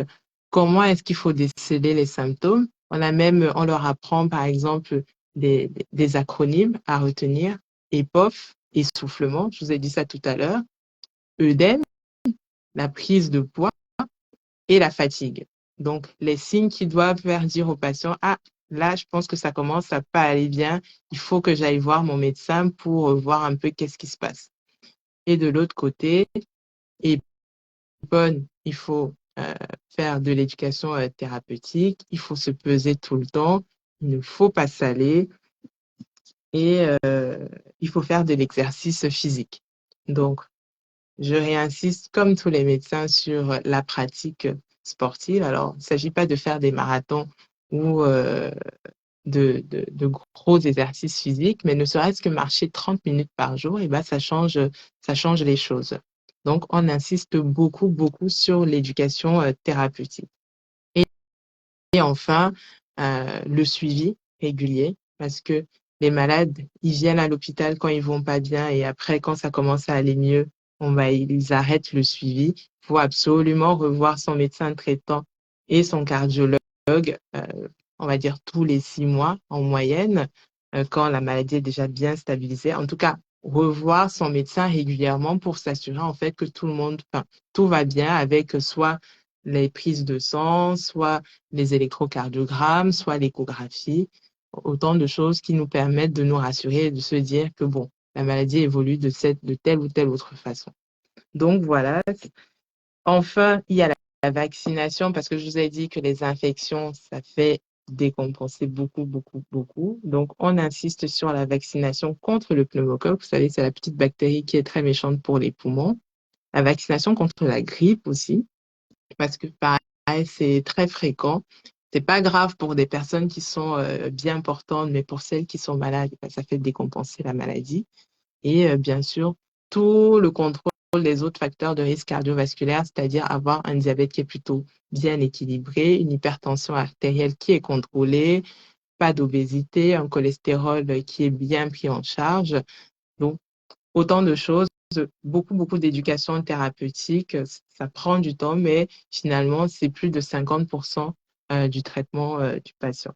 comment est-ce qu'il faut déceler les symptômes. On leur apprend, par exemple, des acronymes à retenir, EPOF, essoufflement, je vous ai dit ça tout à l'heure, œdème, la prise de poids et la fatigue. Donc, les signes qui doivent faire dire au patient, ah, là, je pense que ça commence à pas aller bien, il faut que j'aille voir mon médecin pour voir un peu qu'est-ce qui se passe. Et de l'autre côté, et bonne, il faut faire de l'éducation thérapeutique, il faut se peser tout le temps, il ne faut pas saler et il faut faire de l'exercice physique. Donc, je réinsiste, comme tous les médecins, sur la pratique sportive. Alors, il ne s'agit pas de faire des marathons ou de gros exercices physiques, mais ne serait-ce que marcher 30 minutes par jour, et ben, ça change les choses. Donc, on insiste beaucoup, beaucoup sur l'éducation thérapeutique. Et enfin, le suivi régulier, parce que les malades, ils viennent à l'hôpital quand ils vont pas bien et après, quand ça commence à aller mieux, ils arrêtent le suivi. Il faut absolument revoir son médecin traitant et son cardiologue, on va dire tous les 6 mois en moyenne, quand la maladie est déjà bien stabilisée. En tout cas, revoir son médecin régulièrement pour s'assurer en fait que tout va bien avec soit les prises de sang, soit les électrocardiogrammes, soit l'échographie, autant de choses qui nous permettent de nous rassurer et de se dire que bon, la maladie évolue de telle ou telle autre façon. Donc voilà. Enfin, il y a la vaccination parce que je vous ai dit que les infections, ça fait décompenser beaucoup, beaucoup, beaucoup. Donc, on insiste sur la vaccination contre le pneumocoque. Vous savez, c'est la petite bactérie qui est très méchante pour les poumons. La vaccination contre la grippe aussi parce que pareil, c'est très fréquent. C'est pas grave pour des personnes qui sont bien portantes, mais pour celles qui sont malades, ben, ça fait décompenser la maladie. Et bien sûr, tout le contrôle des autres facteurs de risque cardiovasculaire, c'est-à-dire avoir un diabète qui est plutôt bien équilibré, une hypertension artérielle qui est contrôlée, pas d'obésité, un cholestérol qui est bien pris en charge. Donc, autant de choses, beaucoup, beaucoup d'éducation thérapeutique. Ça prend du temps, mais finalement, c'est plus de 50% du traitement du patient.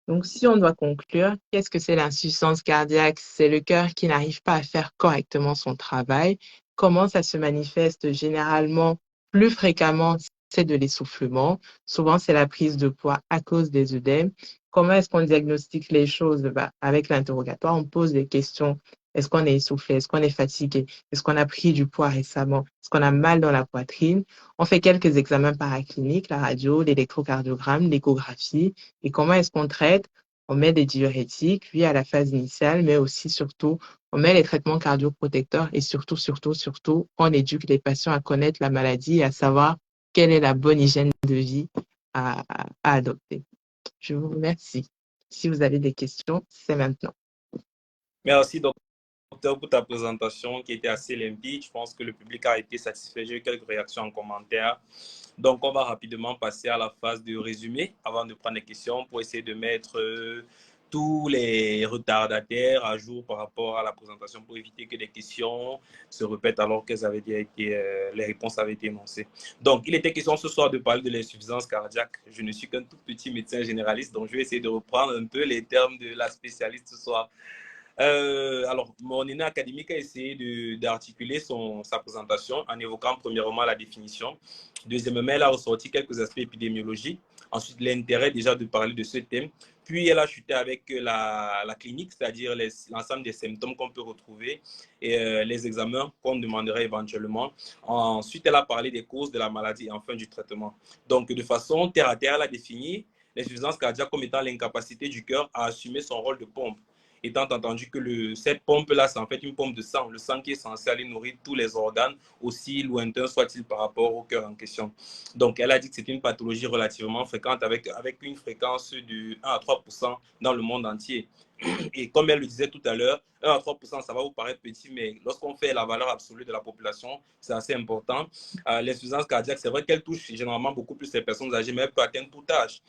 Donc, si on doit conclure, qu'est-ce que c'est l'insuffisance cardiaque? C'est le cœur qui n'arrive pas à faire correctement son travail. Comment ça se manifeste généralement plus fréquemment? C'est de l'essoufflement. Souvent, c'est la prise de poids à cause des œdèmes. Comment est-ce qu'on diagnostique les choses? Bah, avec l'interrogatoire, on pose des questions. Est-ce qu'on est essoufflé? Est-ce qu'on est fatigué? Est-ce qu'on a pris du poids récemment? Est-ce qu'on a mal dans la poitrine? On fait quelques examens paracliniques, la radio, l'électrocardiogramme, l'échographie. Et comment est-ce qu'on traite? On met des diurétiques, puis à la phase initiale, mais aussi surtout, on met les traitements cardioprotecteurs et surtout, surtout, surtout, on éduque les patients à connaître la maladie et à savoir quelle est la bonne hygiène de vie à adopter. Je vous remercie. Si vous avez des questions, c'est maintenant. Merci, docteur, pour ta présentation qui était assez limpide. Je pense que le public a été satisfait. J'ai eu quelques réactions en commentaire. Donc, on va rapidement passer à la phase de résumé avant de prendre les questions pour essayer de mettre tous les retardataires à jour par rapport à la présentation pour éviter que les questions se répètent alors que les réponses avaient été énoncées. Donc, il était question ce soir de parler de l'insuffisance cardiaque. Je ne suis qu'un tout petit médecin généraliste, donc je vais essayer de reprendre un peu les termes de la spécialiste ce soir. Alors, mon aîné académique a essayé d'articuler sa présentation en évoquant premièrement la définition. Deuxièmement, elle a ressorti quelques aspects épidémiologiques. Ensuite, l'intérêt déjà de parler de ce thème. Puis, elle a chuté avec la clinique, c'est-à-dire l'ensemble des symptômes qu'on peut retrouver et les examens qu'on demanderait éventuellement. Ensuite, elle a parlé des causes de la maladie et enfin du traitement. Donc, de façon terre à terre, elle a défini l'insuffisance cardiaque comme étant l'incapacité du cœur à assumer son rôle de pompe. étant entendu que cette pompe-là, c'est en fait une pompe de sang, le sang qui est censé aller nourrir tous les organes, aussi lointains soit-il par rapport au cœur en question. Donc, elle a dit que c'est une pathologie relativement fréquente avec une fréquence de 1 à 3% dans le monde entier. Et comme elle le disait tout à l'heure, 1 à 3%, ça va vous paraître petit, mais lorsqu'on fait la valeur absolue de la population, c'est assez important. L'insuffisance cardiaque, c'est vrai qu'elle touche généralement beaucoup plus les personnes âgées, mais elle peut atteindre tout âge.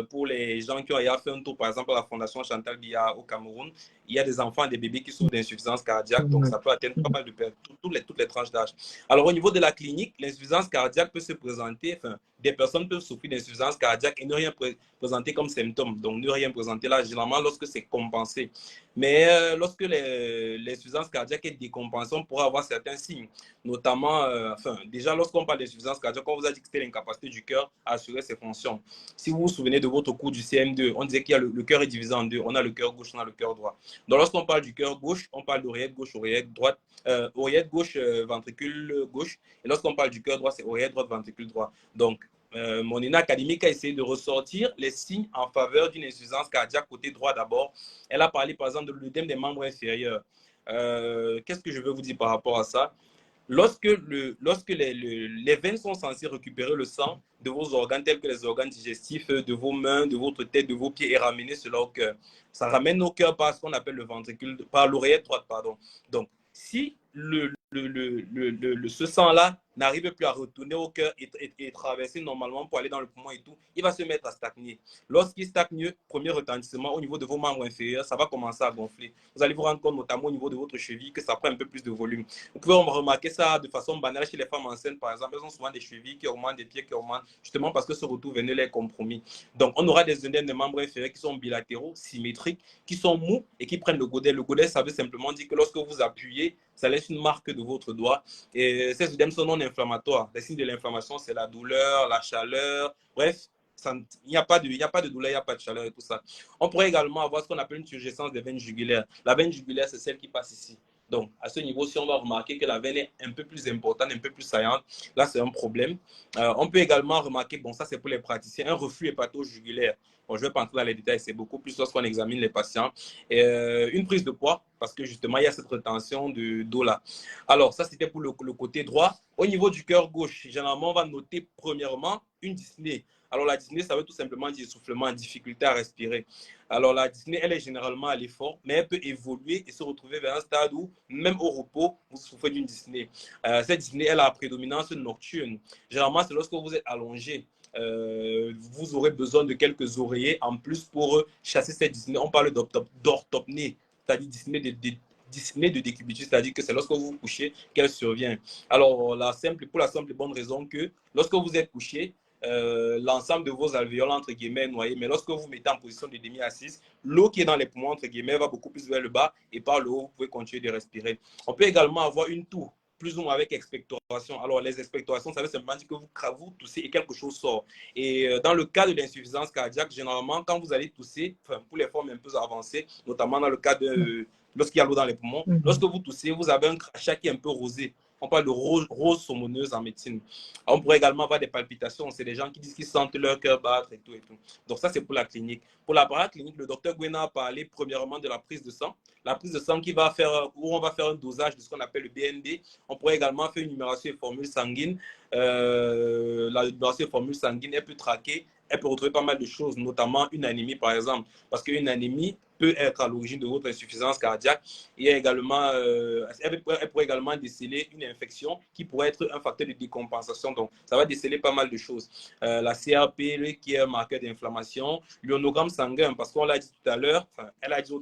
Pour les gens qui ont fait un tour, par exemple, à la Fondation Chantal Biya au Cameroun, il y a des enfants, des bébés qui souffrent d'insuffisance cardiaque, donc ça peut atteindre pas mal de toutes les tranches d'âge. Alors, au niveau de la clinique, l'insuffisance cardiaque peut se présenter, enfin, des personnes peuvent souffrir d'insuffisance cardiaque et ne rien présenter comme symptôme, donc ne rien présenter là, généralement lorsque c'est compensé. Mais lorsque l'insuffisance cardiaque est décompensée, on pourra avoir certains signes, notamment, enfin, déjà lorsqu'on parle d'insuffisance cardiaque, on vous a dit que c'était l'incapacité du cœur à assurer ses fonctions. Si vous vous souvenez de votre cours du CM2, on disait qu'il y a le cœur est divisé en deux, on a le cœur gauche, on a le cœur droit. Donc lorsqu'on parle du cœur gauche, on parle d'oreillette gauche, oreillette droite, oreillette gauche, ventricule gauche, et lorsqu'on parle du cœur droit, c'est oreillette droite, ventricule droit. Donc, mon ENA académique a essayé de ressortir les signes en faveur d'une insuffisance cardiaque côté droit d'abord. Elle a parlé par exemple de l'œdème des membres inférieurs. Qu'est-ce que je veux vous dire par rapport à ça? Lorsque les veines sont censées récupérer le sang de vos organes tels que les organes digestifs, de vos mains, de votre tête, de vos pieds et ramener cela au cœur. Ça ramène au cœur par ce qu'on appelle le ventricule, par l'oreillette droite, pardon. Donc, si ce sang-là n'arrive plus à retourner au cœur et traverser normalement pour aller dans le poumon et tout, il va se mettre à stagner. Lorsqu'il stagne, premier retentissement au niveau de vos membres inférieurs, ça va commencer à gonfler. Vous allez vous rendre compte notamment au niveau de votre cheville que ça prend un peu plus de volume. Vous pouvez remarquer ça de façon banale chez les femmes enceintes, par exemple. Elles ont souvent des chevilles qui augmentent, des pieds qui augmentent, justement parce que ce retour veineux est compromis. Donc, on aura des œdèmes de membres inférieurs qui sont bilatéraux, symétriques, qui sont mous et qui prennent le godet. Le godet, ça veut simplement dire que lorsque vous appuyez, ça laisse une marque de votre doigt. Et ces œdèmes sont non inflammatoires. Les signes de l'inflammation, c'est la douleur, la chaleur, bref. Il n'y a pas de douleur, il n'y a pas de chaleur et tout ça. On pourrait également avoir ce qu'on appelle une turgescence des veines jugulaires. La veine jugulaire, c'est celle qui passe ici. Donc, à ce niveau, si on va remarquer que la veine est un peu plus importante, un peu plus saillante, là, c'est un problème. On peut également remarquer, bon, ça, c'est pour les praticiens, un reflux hépato-jugulaire. Bon, je ne vais pas entrer dans les détails, c'est beaucoup plus lorsqu'on examine les patients. Une prise de poids, parce que justement, il y a cette rétention d'eau là. Alors, ça, c'était pour le côté droit. Au niveau du cœur gauche, généralement, on va noter premièrement une dyspnée. Alors, la dyspnée, ça veut tout simplement dire essoufflement, difficulté à respirer. Alors, la dyspnée, elle est généralement à l'effort, mais elle peut évoluer et se retrouver vers un stade où, même au repos, vous souffrez d'une dyspnée. Cette dyspnée, elle a la prédominance nocturne. Généralement, c'est lorsque vous êtes allongé. Vous aurez besoin de quelques oreillers en plus pour chasser cette dyspnée. On parle d'orthopnée, c'est-à-dire dyspnée de décubitus, c'est-à-dire que c'est lorsque vous vous couchez qu'elle survient. Alors, pour la simple et bonne raison que lorsque vous êtes couché, l'ensemble de vos alvéoles, entre guillemets, noyés. Mais lorsque vous mettez en position de demi-assise, l'eau qui est dans les poumons, entre guillemets, va beaucoup plus vers le bas et par le haut, vous pouvez continuer de respirer. On peut également avoir une toux, plus ou moins avec expectoration. Alors, les expectorations, ça veut simplement dire que vous toussez et quelque chose sort. Et dans le cas de l'insuffisance cardiaque, généralement, quand vous allez tousser, pour les formes un peu avancées, notamment dans le cas de lorsqu'il y a l'eau dans les poumons, lorsque vous toussez, vous avez un crachat qui est un peu rosé. On parle de rose saumoneuse en médecine. On pourrait également avoir des palpitations. C'est des gens qui disent qu'ils sentent leur cœur battre et tout et tout. Donc ça, c'est pour la clinique. Pour la paraclinique, le docteur Gwena a parlé premièrement de la prise de sang. La prise de sang où on va faire un dosage de ce qu'on appelle le BND. On pourrait également faire une numération et formule sanguine. La numération et formule sanguine, elle peut traquer, elle peut retrouver pas mal de choses, notamment une anémie par exemple. Parce qu'une anémie peut être à l'origine de votre insuffisance cardiaque. Et également, elle pourrait également déceler une infection qui pourrait être un facteur de décompensation. Donc, ça va déceler pas mal de choses. La CRP, qui est un marqueur d'inflammation, l'ionogramme sanguin, parce qu'on l'a dit tout à l'heure, elle a dit au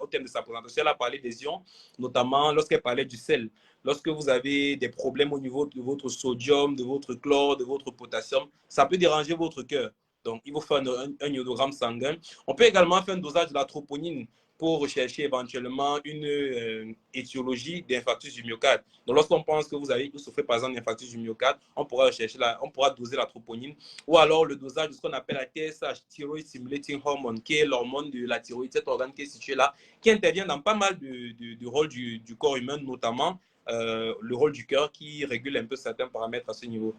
terme de sa présentation, elle a parlé des ions, notamment lorsqu'elle parlait du sel. Lorsque vous avez des problèmes au niveau de votre sodium, de votre chlore, de votre potassium, ça peut déranger votre cœur. Donc, il faut faire un ionogramme sanguin. On peut également faire un dosage de la troponine pour rechercher éventuellement une étiologie d'infarctus du myocarde. Donc, lorsqu'on pense que vous souffrez par exemple d'infarctus du myocarde, on pourra doser la troponine ou alors le dosage de ce qu'on appelle la TSH, Thyroid Stimulating Hormone, qui est l'hormone de la thyroïde, cet organe qui est situé là, qui intervient dans pas mal de rôles du corps humain, notamment le rôle du cœur qui régule un peu certains paramètres à ce niveau.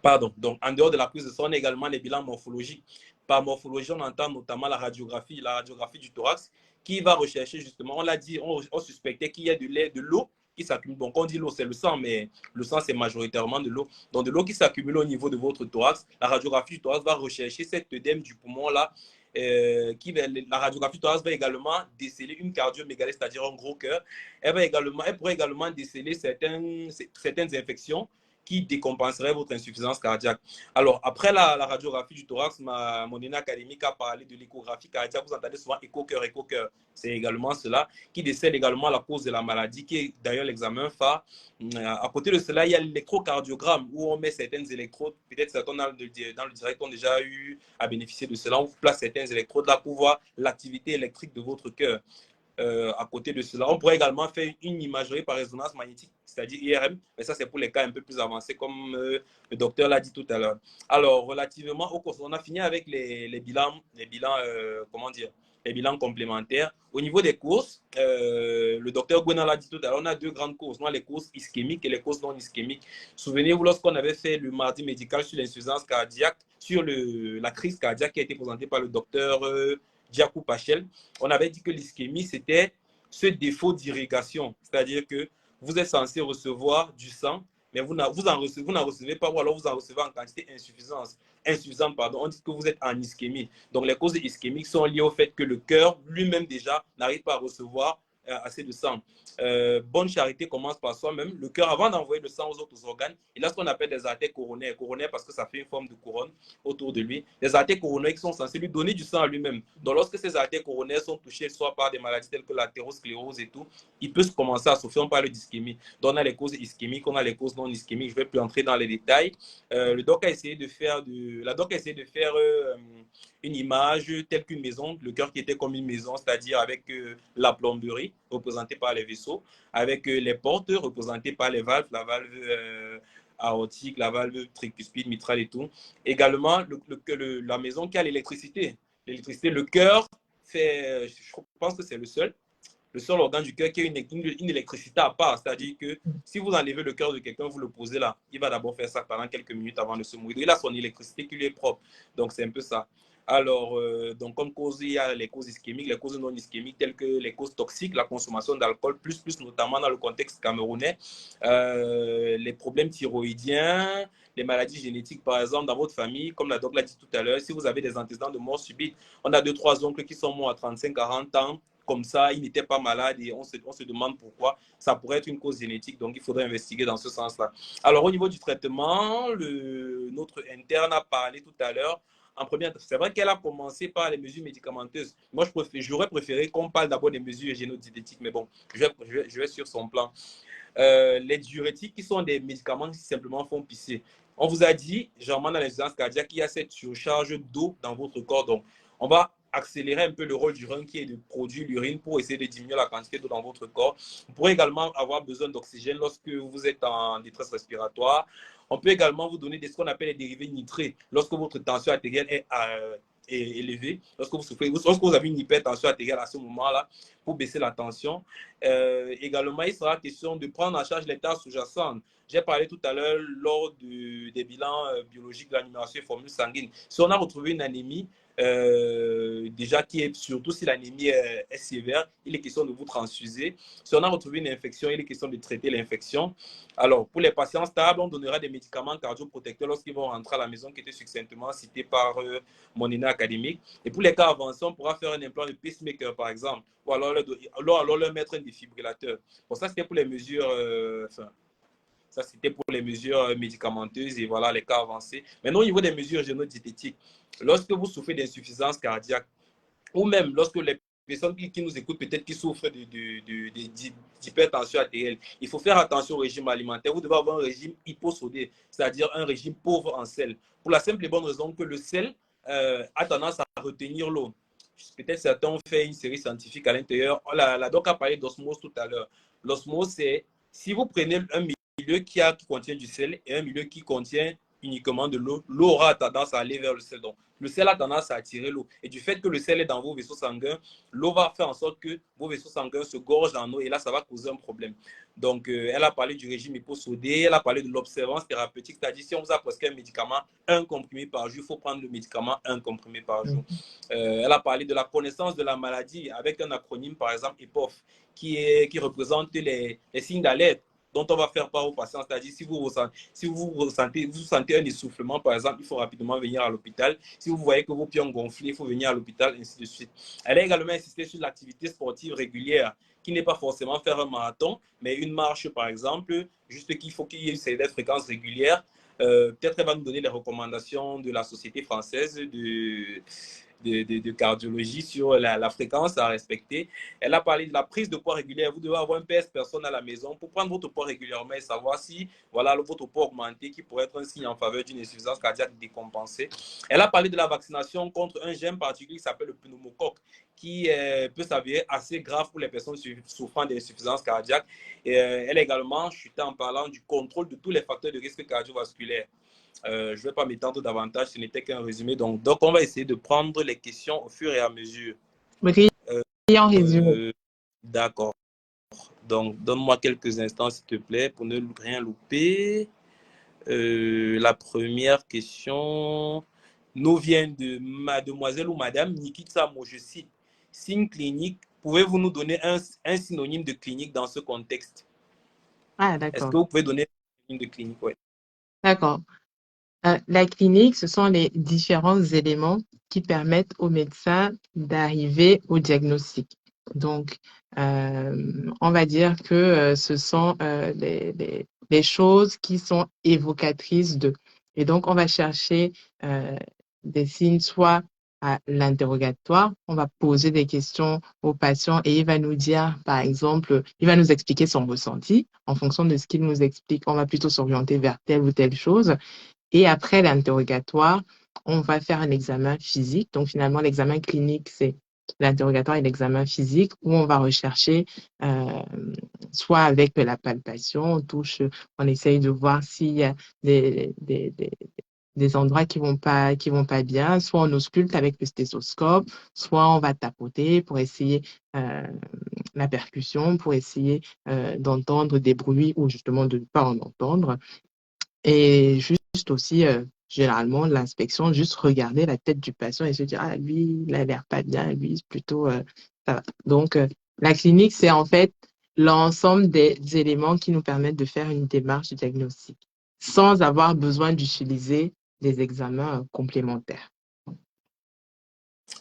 Pardon. Donc, en dehors de la prise de sang, on a également les bilans morphologiques. Par morphologie, on entend notamment la radiographie du thorax, qui va rechercher justement, on l'a dit, on suspectait qu'il y a de l'eau qui s'accumule. Donc, on dit l'eau, c'est le sang, mais le sang, c'est majoritairement de l'eau. Donc, de l'eau qui s'accumule au niveau de votre thorax. La radiographie du thorax va rechercher cet œdème du poumon-là. La radiographie du thorax va également déceler une cardiomégalie, c'est-à-dire un gros cœur. Elle pourrait également déceler certaines infections qui décompenserait votre insuffisance cardiaque. Alors, après la radiographie du thorax, mon ENA académique a parlé de l'échographie cardiaque. Vous entendez souvent écho-cœur, écho-cœur. C'est également cela qui décèle également la cause de la maladie, qui est d'ailleurs l'examen phare. À côté de cela, il y a l'électrocardiogramme où on met certaines électrodes. Peut-être certains dans le direct ont déjà eu à bénéficier de cela. On vous place certaines électrodes là pour voir l'activité électrique de votre cœur. À côté de cela, on pourrait également faire une imagerie par résonance magnétique, c'est-à-dire IRM, mais ça c'est pour les cas un peu plus avancés comme le docteur l'a dit tout à l'heure. Alors, relativement aux courses, on a fini avec les bilans comment dire, les bilans complémentaires. Au niveau des courses, le docteur Gwenan l'a dit tout à l'heure, on a deux grandes courses, les courses ischémiques et les courses non ischémiques. Souvenez-vous, lorsqu'on avait fait le mardi médical sur l'insuffisance cardiaque, sur la crise cardiaque qui a été présentée par le docteur Diakou Pachel, on avait dit que l'ischémie, c'était ce défaut d'irrigation. C'est-à-dire que vous êtes censé recevoir du sang, mais vous n'en recevez pas, ou alors vous en recevez en quantité insuffisante. On dit que vous êtes en ischémie. Donc, les causes ischémiques sont liées au fait que le cœur lui-même déjà n'arrive pas à recevoir assez de sang. Bonne charité commence par soi-même. Le cœur, avant d'envoyer le sang aux autres organes, il a ce qu'on appelle des artères coronaires. Coronaires parce que ça fait une forme de couronne autour de lui. Les artères coronaires qui sont censées lui donner du sang à lui-même. Donc, lorsque ces artères coronaires sont touchées, soit par des maladies telles que l'athérosclérose et tout, il peut commencer à souffrir. On parle d'ischémie. Donc, on a les causes ischémiques, on a les causes non ischémiques. Je ne vais plus entrer dans les détails. La doc a essayé de faire une image telle qu'une maison, le cœur qui était comme une maison, c'est-à-dire avec la plomberie représentée par les vaisseaux, avec les portes représentées par les valves, la valve aortique, la valve tricuspide, mitrale et tout. Également, la maison qui a l'électricité. L'électricité, le cœur, je pense que c'est le seul organe du cœur qui a une électricité à part. C'est-à-dire que si vous enlevez le cœur de quelqu'un, vous le posez là, il va d'abord faire ça pendant quelques minutes avant de se mourir. Il a son électricité qui lui est propre. Donc, c'est un peu ça. Alors, donc comme cause, il y a les causes ischémiques, les causes non ischémiques, telles que les causes toxiques, la consommation d'alcool, plus notamment dans le contexte camerounais, les problèmes thyroïdiens, les maladies génétiques, par exemple, dans votre famille, comme la doc l'a dit tout à l'heure, si vous avez des antécédents de mort subite, on a 2-3 oncles qui sont morts à 35-40 ans, comme ça, ils n'étaient pas malades et on se demande pourquoi. Ça pourrait être une cause génétique, donc il faudrait investiguer dans ce sens-là. Alors, au niveau du traitement, notre interne a parlé tout à l'heure. En première, c'est vrai qu'elle a commencé par les mesures médicamenteuses. Moi, j'aurais préféré qu'on parle d'abord des mesures génodiététiques, mais bon, je vais sur son plan. Les diurétiques qui sont des médicaments qui simplement font pisser. On vous a dit, généralement dans l'insuffisance cardiaque, il y a cette surcharge d'eau dans votre corps. Donc, on va accélérer un peu le rôle du rein qui est de produire l'urine pour essayer de diminuer la quantité d'eau dans votre corps. Vous pourrez également avoir besoin d'oxygène lorsque vous êtes en détresse respiratoire. On peut également vous donner ce qu'on appelle les dérivés nitrés lorsque votre tension artérielle est élevée, lorsque vous avez une hypertension artérielle à ce moment-là, pour baisser la tension. Également, il sera question de prendre en charge les tâches sous-jacentes. J'ai parlé tout à l'heure lors des bilans biologiques de la numération et formule sanguine. Si on a retrouvé une anémie, déjà qui est surtout si l'anémie est sévère, il est question de vous transfuser. Si on a retrouvé une infection, il est question de traiter l'infection. Alors, pour les patients stables, on donnera des médicaments cardioprotecteurs lorsqu'ils vont rentrer à la maison, qui était succinctement cité par mon ENA académique. Et pour les cas avancés, on pourra faire un implant de pacemaker, par exemple, ou alors leur mettre un défibrillateur. Bon, ça, c'était pour les mesures... Ça, c'était pour les mesures médicamenteuses et voilà les cas avancés. Maintenant, au niveau des mesures génodiététiques, lorsque vous souffrez d'insuffisance cardiaque, ou même lorsque les personnes qui nous écoutent, peut-être qui souffrent d'hypertension artérielle, il faut faire attention au régime alimentaire. Vous devez avoir un régime hyposodé, c'est-à-dire un régime pauvre en sel. Pour la simple et bonne raison que le sel a tendance à retenir l'eau. Peut-être certains ont fait une série scientifique à l'intérieur. La doc a parlé d'osmose tout à l'heure. L'osmose, c'est si vous prenez un milieu qui contient du sel et un milieu qui contient uniquement de l'eau, l'eau aura tendance à aller vers le sel. Donc, le sel a tendance à attirer l'eau. Et du fait que le sel est dans vos vaisseaux sanguins, l'eau va faire en sorte que vos vaisseaux sanguins se gorgent en eau et là, ça va causer un problème. Donc, elle a parlé du régime hyposodé, elle a parlé de l'observance thérapeutique, c'est-à-dire si on vous a prescrit un médicament, un comprimé par jour, il faut prendre le médicament un comprimé par jour. Elle a parlé de la connaissance de la maladie avec un acronyme, par exemple, EPOF, qui représente les signes d'alerte dont on va faire part aux patients. C'est-à-dire, si vous sentez un essoufflement, par exemple, il faut rapidement venir à l'hôpital. Si vous voyez que vos pieds ont gonflé, il faut venir à l'hôpital, ainsi de suite. Elle a également insisté sur l'activité sportive régulière, qui n'est pas forcément faire un marathon, mais une marche, par exemple, juste qu'il faut qu'il y ait cette fréquence régulière. Peut-être elle va nous donner les recommandations de la Société française de cardiologie sur la fréquence à respecter. Elle a parlé de la prise de poids régulière. Vous devez avoir un PS personne à la maison pour prendre votre poids régulièrement et savoir si voilà, votre poids augmenté qui pourrait être un signe en faveur d'une insuffisance cardiaque décompensée. Elle a parlé de la vaccination contre un gène particulier qui s'appelle le pneumocoque, qui peut s'avérer assez grave pour les personnes souffrant d'insuffisance cardiaque. Et, elle a également chuté en parlant du contrôle de tous les facteurs de risque cardiovasculaire. Je ne vais pas m'étendre davantage, ce n'était qu'un résumé. Donc, on va essayer de prendre les questions au fur et à mesure. Brillant résumé. D'accord. Donc, donne-moi quelques instants, s'il te plaît, pour ne rien louper. La première question nous vient de mademoiselle ou madame Nikita Mo, je cite. Signe clinique, pouvez-vous nous donner un synonyme de clinique dans ce contexte? Ah, d'accord. Est-ce que vous pouvez donner un synonyme de clinique? Ouais. D'accord. La clinique, ce sont les différents éléments qui permettent au médecin d'arriver au diagnostic. Donc, on va dire que ce sont les choses qui sont évocatrices de. Et donc, on va chercher des signes soit à l'interrogatoire, on va poser des questions au patient et il va nous dire, par exemple, il va nous expliquer son ressenti. En fonction de ce qu'il nous explique, on va plutôt s'orienter vers telle ou telle chose. Et après l'interrogatoire, on va faire un examen physique. Donc, finalement, l'examen clinique, c'est l'interrogatoire et l'examen physique où on va rechercher, soit avec la palpation, on touche, on essaye de voir s'il y a des endroits qui vont pas bien, soit on ausculte avec le stéthoscope, soit on va tapoter pour essayer la percussion, pour essayer d'entendre des bruits ou justement de ne pas en entendre. Et juste aussi, généralement, l'inspection, juste regarder la tête du patient et se dire, ah, lui, il a l'air pas bien, lui, c'est plutôt, ça va. Donc, la clinique, c'est en fait l'ensemble des éléments qui nous permettent de faire une démarche de diagnostic sans avoir besoin d'utiliser des examens complémentaires.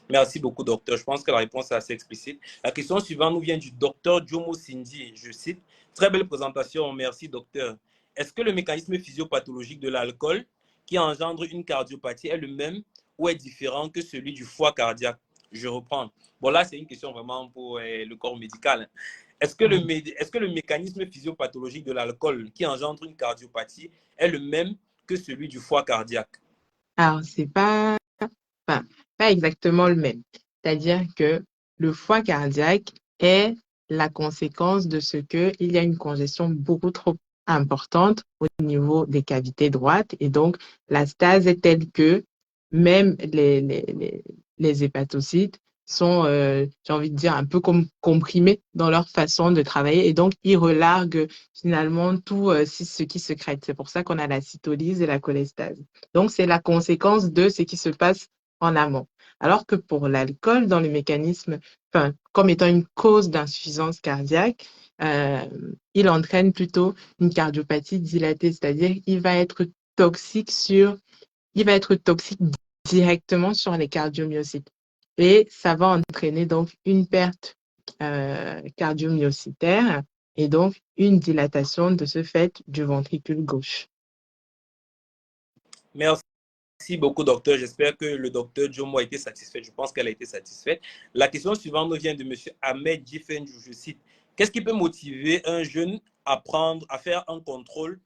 Merci beaucoup, docteur. Je pense que la réponse est assez explicite. La question suivante nous vient du docteur Jomo Sindi. Je cite, très belle présentation, merci, docteur. Est-ce que le mécanisme physiopathologique de l'alcool qui engendre une cardiopathie est le même ou est différent que celui du foie cardiaque? Je reprends. Bon, là, c'est une question vraiment pour le corps médical. Est-ce que le mécanisme physiopathologique de l'alcool qui engendre une cardiopathie est le même que celui du foie cardiaque? Alors, c'est pas exactement le même. C'est-à-dire que le foie cardiaque est la conséquence de ce qu'il y a une congestion beaucoup trop importante au niveau des cavités droites. Et donc, la stase est telle que même les hépatocytes sont, j'ai envie de dire, un peu comme comprimés dans leur façon de travailler. Et donc, ils relarguent finalement tout ce qui se crée. C'est pour ça qu'on a la cytolyse et la cholestase. Donc, c'est la conséquence de ce qui se passe en amont. Alors que pour l'alcool, dans le mécanisme, comme étant une cause d'insuffisance cardiaque, il entraîne plutôt une cardiopathie dilatée, c'est-à-dire il va être toxique directement sur les cardiomyocytes. Et ça va entraîner donc une perte cardiomyocytaire et donc une dilatation de ce fait du ventricule gauche. Merci beaucoup, docteur. J'espère que le docteur Jomo a été satisfait. Je pense qu'elle a été satisfaite. La question suivante nous vient de M. Ahmed Djifenjou. Je cite, qu'est-ce qui peut motiver un jeune à faire un contrôle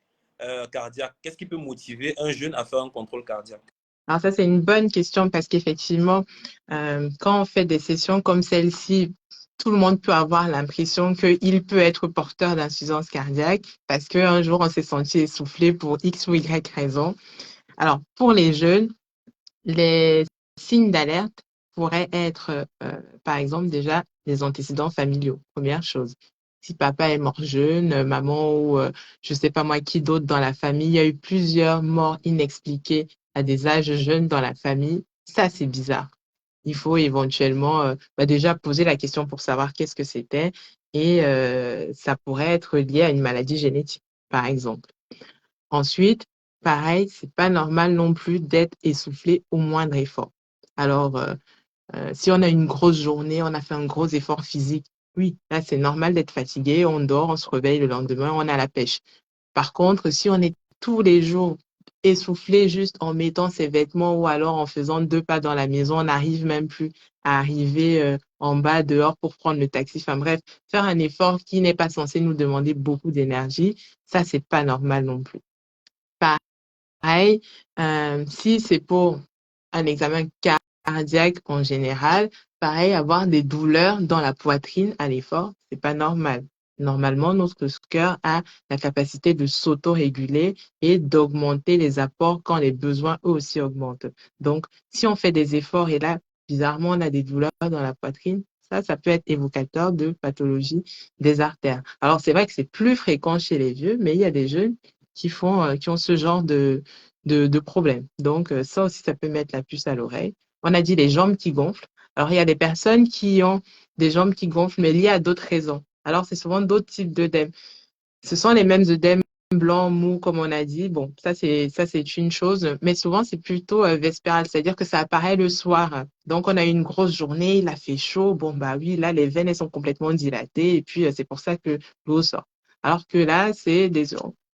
cardiaque? Qu'est-ce qui peut motiver un jeune à faire un contrôle cardiaque? Alors ça, c'est une bonne question parce qu'effectivement, quand on fait des sessions comme celle-ci, tout le monde peut avoir l'impression qu'il peut être porteur d'insuffisance cardiaque parce qu'un jour, on s'est senti essoufflé pour X ou Y raison. Alors, pour les jeunes, les signes d'alerte pourraient être, par exemple, déjà les antécédents familiaux. Première chose. Si papa est mort jeune, maman ou je sais pas moi qui d'autre dans la famille, il y a eu plusieurs morts inexpliquées à des âges jeunes dans la famille. Ça, c'est bizarre. Il faut éventuellement déjà poser la question pour savoir qu'est-ce que c'était et ça pourrait être lié à une maladie génétique, par exemple. Ensuite, pareil, c'est pas normal non plus d'être essoufflé au moindre effort. Alors, si on a une grosse journée, on a fait un gros effort physique, oui, là, c'est normal d'être fatigué, on dort, on se réveille le lendemain, on a la pêche. Par contre, si on est tous les jours essoufflé juste en mettant ses vêtements ou alors en faisant 2 pas dans la maison, on n'arrive même plus à arriver en bas dehors pour prendre le taxi. Enfin bref, faire un effort qui n'est pas censé nous demander beaucoup d'énergie, ça, c'est pas normal non plus. Pareil, si c'est pour un examen cardiaque en général, pareil, avoir des douleurs dans la poitrine à l'effort, c'est pas normal. Normalement, notre cœur a la capacité de s'auto-réguler et d'augmenter les apports quand les besoins eux aussi augmentent. Donc, si on fait des efforts et là, bizarrement, on a des douleurs dans la poitrine, ça peut être évocateur de pathologie des artères. Alors, c'est vrai que c'est plus fréquent chez les vieux, mais il y a des jeunes qui ont ce genre de problème. Donc, ça aussi, ça peut mettre la puce à l'oreille. On a dit les jambes qui gonflent. Alors, il y a des personnes qui ont des jambes qui gonflent, mais liées à d'autres raisons. Alors, c'est souvent d'autres types d'œdèmes. Ce sont les mêmes œdèmes blancs, mous, comme on a dit. Bon, ça c'est une chose, mais souvent, c'est plutôt vespéral, c'est-à-dire que ça apparaît le soir. Donc, on a eu une grosse journée, il a fait chaud. Bon, bah oui, là, les veines, elles sont complètement dilatées, et puis c'est pour ça que l'eau sort. Alors que là,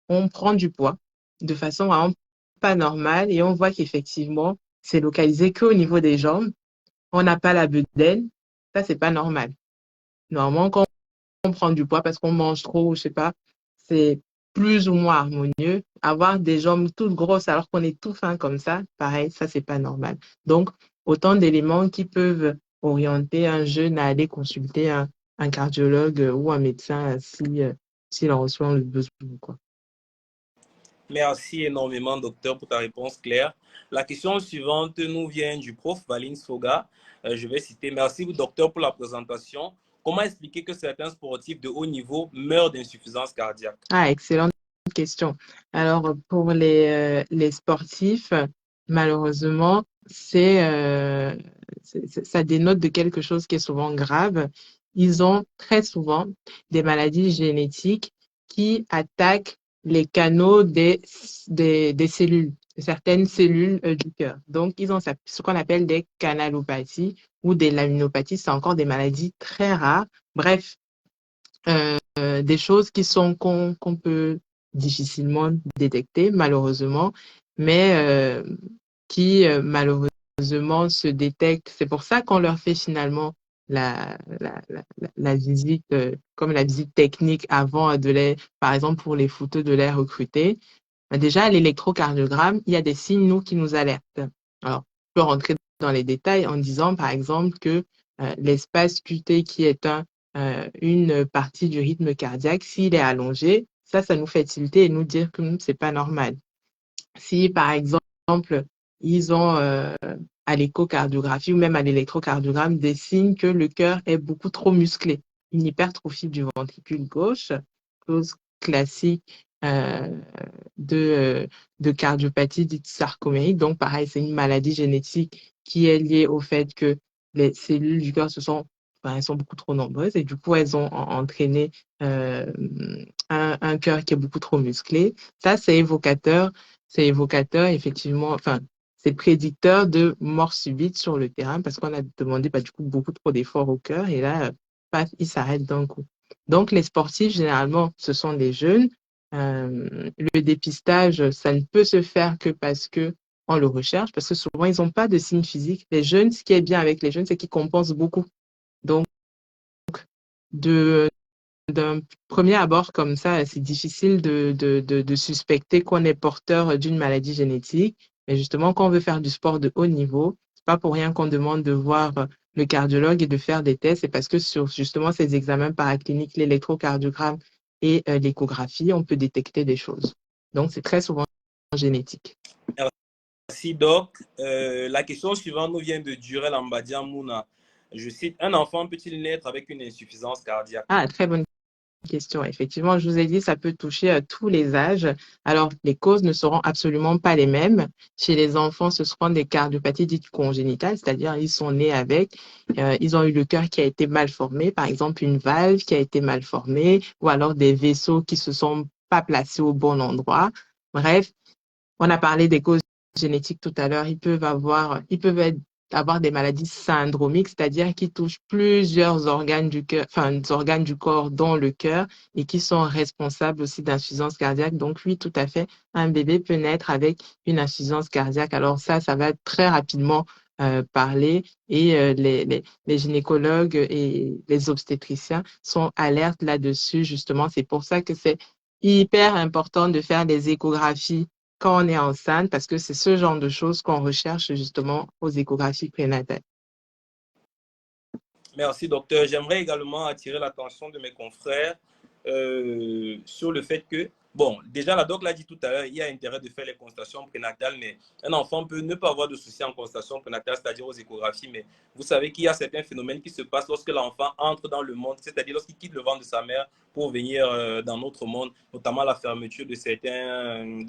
on prend du poids de façon vraiment pas normale et on voit qu'effectivement, c'est localisé qu'au niveau des jambes. On n'a pas la bedaine. Ça, c'est pas normal. Normalement, quand on prend du poids parce qu'on mange trop, je sais pas, c'est plus ou moins harmonieux. Avoir des jambes toutes grosses alors qu'on est tout fin comme ça, pareil, ça, c'est pas normal. Donc, autant d'éléments qui peuvent orienter un jeune à aller consulter un cardiologue ou un médecin s'il en reçoit le besoin, quoi. Merci énormément, docteur, pour ta réponse claire. La question suivante nous vient du prof Valine Soga. Je vais citer: merci, docteur, pour la présentation. Comment expliquer que certains sportifs de haut niveau meurent d'insuffisance cardiaque? Ah, excellente question. Alors, pour les sportifs, malheureusement, ça dénote de quelque chose qui est souvent grave. Ils ont très souvent des maladies génétiques qui attaquent les canaux des cellules, certaines cellules du cœur. Donc, ils ont ce qu'on appelle des canalopathies ou des laminopathies. C'est encore des maladies très rares. Bref, des choses qu'on peut difficilement détecter, malheureusement, mais qui malheureusement se détectent. C'est pour ça qu'on leur fait finalement la visite, comme la visite technique avant par exemple pour les photos de les recruter. Déjà, à l'électrocardiogramme, il y a des signes, nous, qui nous alertent. Alors, je peux rentrer dans les détails en disant, par exemple, que l'espace QT, qui est une partie du rythme cardiaque, s'il est allongé, ça nous fait tilter et nous dire que c'est pas normal. Si, par exemple, ils ont à l'échocardiographie ou même à l'électrocardiogramme des signes que le cœur est beaucoup trop musclé, une hypertrophie du ventricule gauche, cause classique de cardiopathie dite sarcomérique. Donc, pareil, c'est une maladie génétique qui est liée au fait que les cellules du cœur elles sont beaucoup trop nombreuses et du coup, elles ont entraîné un cœur qui est beaucoup trop musclé. Ça, c'est évocateur, effectivement, enfin, c'est prédicteur de mort subite sur le terrain parce qu'on a demandé du coup beaucoup trop d'efforts au cœur et là, paf, il s'arrête d'un coup. Donc, les sportifs, généralement, ce sont des jeunes. Le dépistage, ça ne peut se faire que parce que on le recherche, parce que souvent, ils n'ont pas de signes physiques. Les jeunes, ce qui est bien avec les jeunes, c'est qu'ils compensent beaucoup. Donc, d'un premier abord comme ça, c'est difficile de suspecter qu'on est porteur d'une maladie génétique. Mais justement, quand on veut faire du sport de haut niveau, c'est pas pour rien qu'on demande de voir le cardiologue et de faire des tests. C'est parce que sur justement ces examens paracliniques, l'électrocardiogramme et l'échographie, on peut détecter des choses. Donc, c'est très souvent génétique. Merci, Doc. La question suivante nous vient de Durel Ambadia Mouna. Je cite, un enfant peut-il naître avec une insuffisance cardiaque? Ah, très bonne question. Effectivement, je vous ai dit, ça peut toucher à tous les âges. Alors, les causes ne seront absolument pas les mêmes. Chez les enfants, ce seront des cardiopathies dites congénitales, c'est-à-dire ils sont nés avec, ils ont eu le cœur qui a été mal formé, par exemple une valve qui a été mal formée, ou alors des vaisseaux qui se sont pas placés au bon endroit. Bref, on a parlé des causes génétiques tout à l'heure. Avoir des maladies syndromiques, c'est-à-dire qui touchent plusieurs organes du cœur, enfin, des organes du corps, dont le cœur, et qui sont responsables aussi d'insuffisance cardiaque. Donc, oui, tout à fait, un bébé peut naître avec une insuffisance cardiaque. Alors, ça va très rapidement parler et les gynécologues et les obstétriciens sont alertes là-dessus. Justement, c'est pour ça que c'est hyper important de faire des échographies quand on est enceinte, parce que c'est ce genre de choses qu'on recherche justement aux échographies prénatales. Merci, docteur. J'aimerais également attirer l'attention de mes confrères sur le fait que, bon, déjà, la doc l'a dit tout à l'heure, il y a intérêt de faire les consultations prénatales, mais un enfant peut ne pas avoir de soucis en consultation prénatale, c'est-à-dire aux échographies, mais vous savez qu'il y a certains phénomènes qui se passent lorsque l'enfant entre dans le monde, c'est-à-dire lorsqu'il quitte le ventre de sa mère pour venir dans notre monde, notamment la fermeture de certaines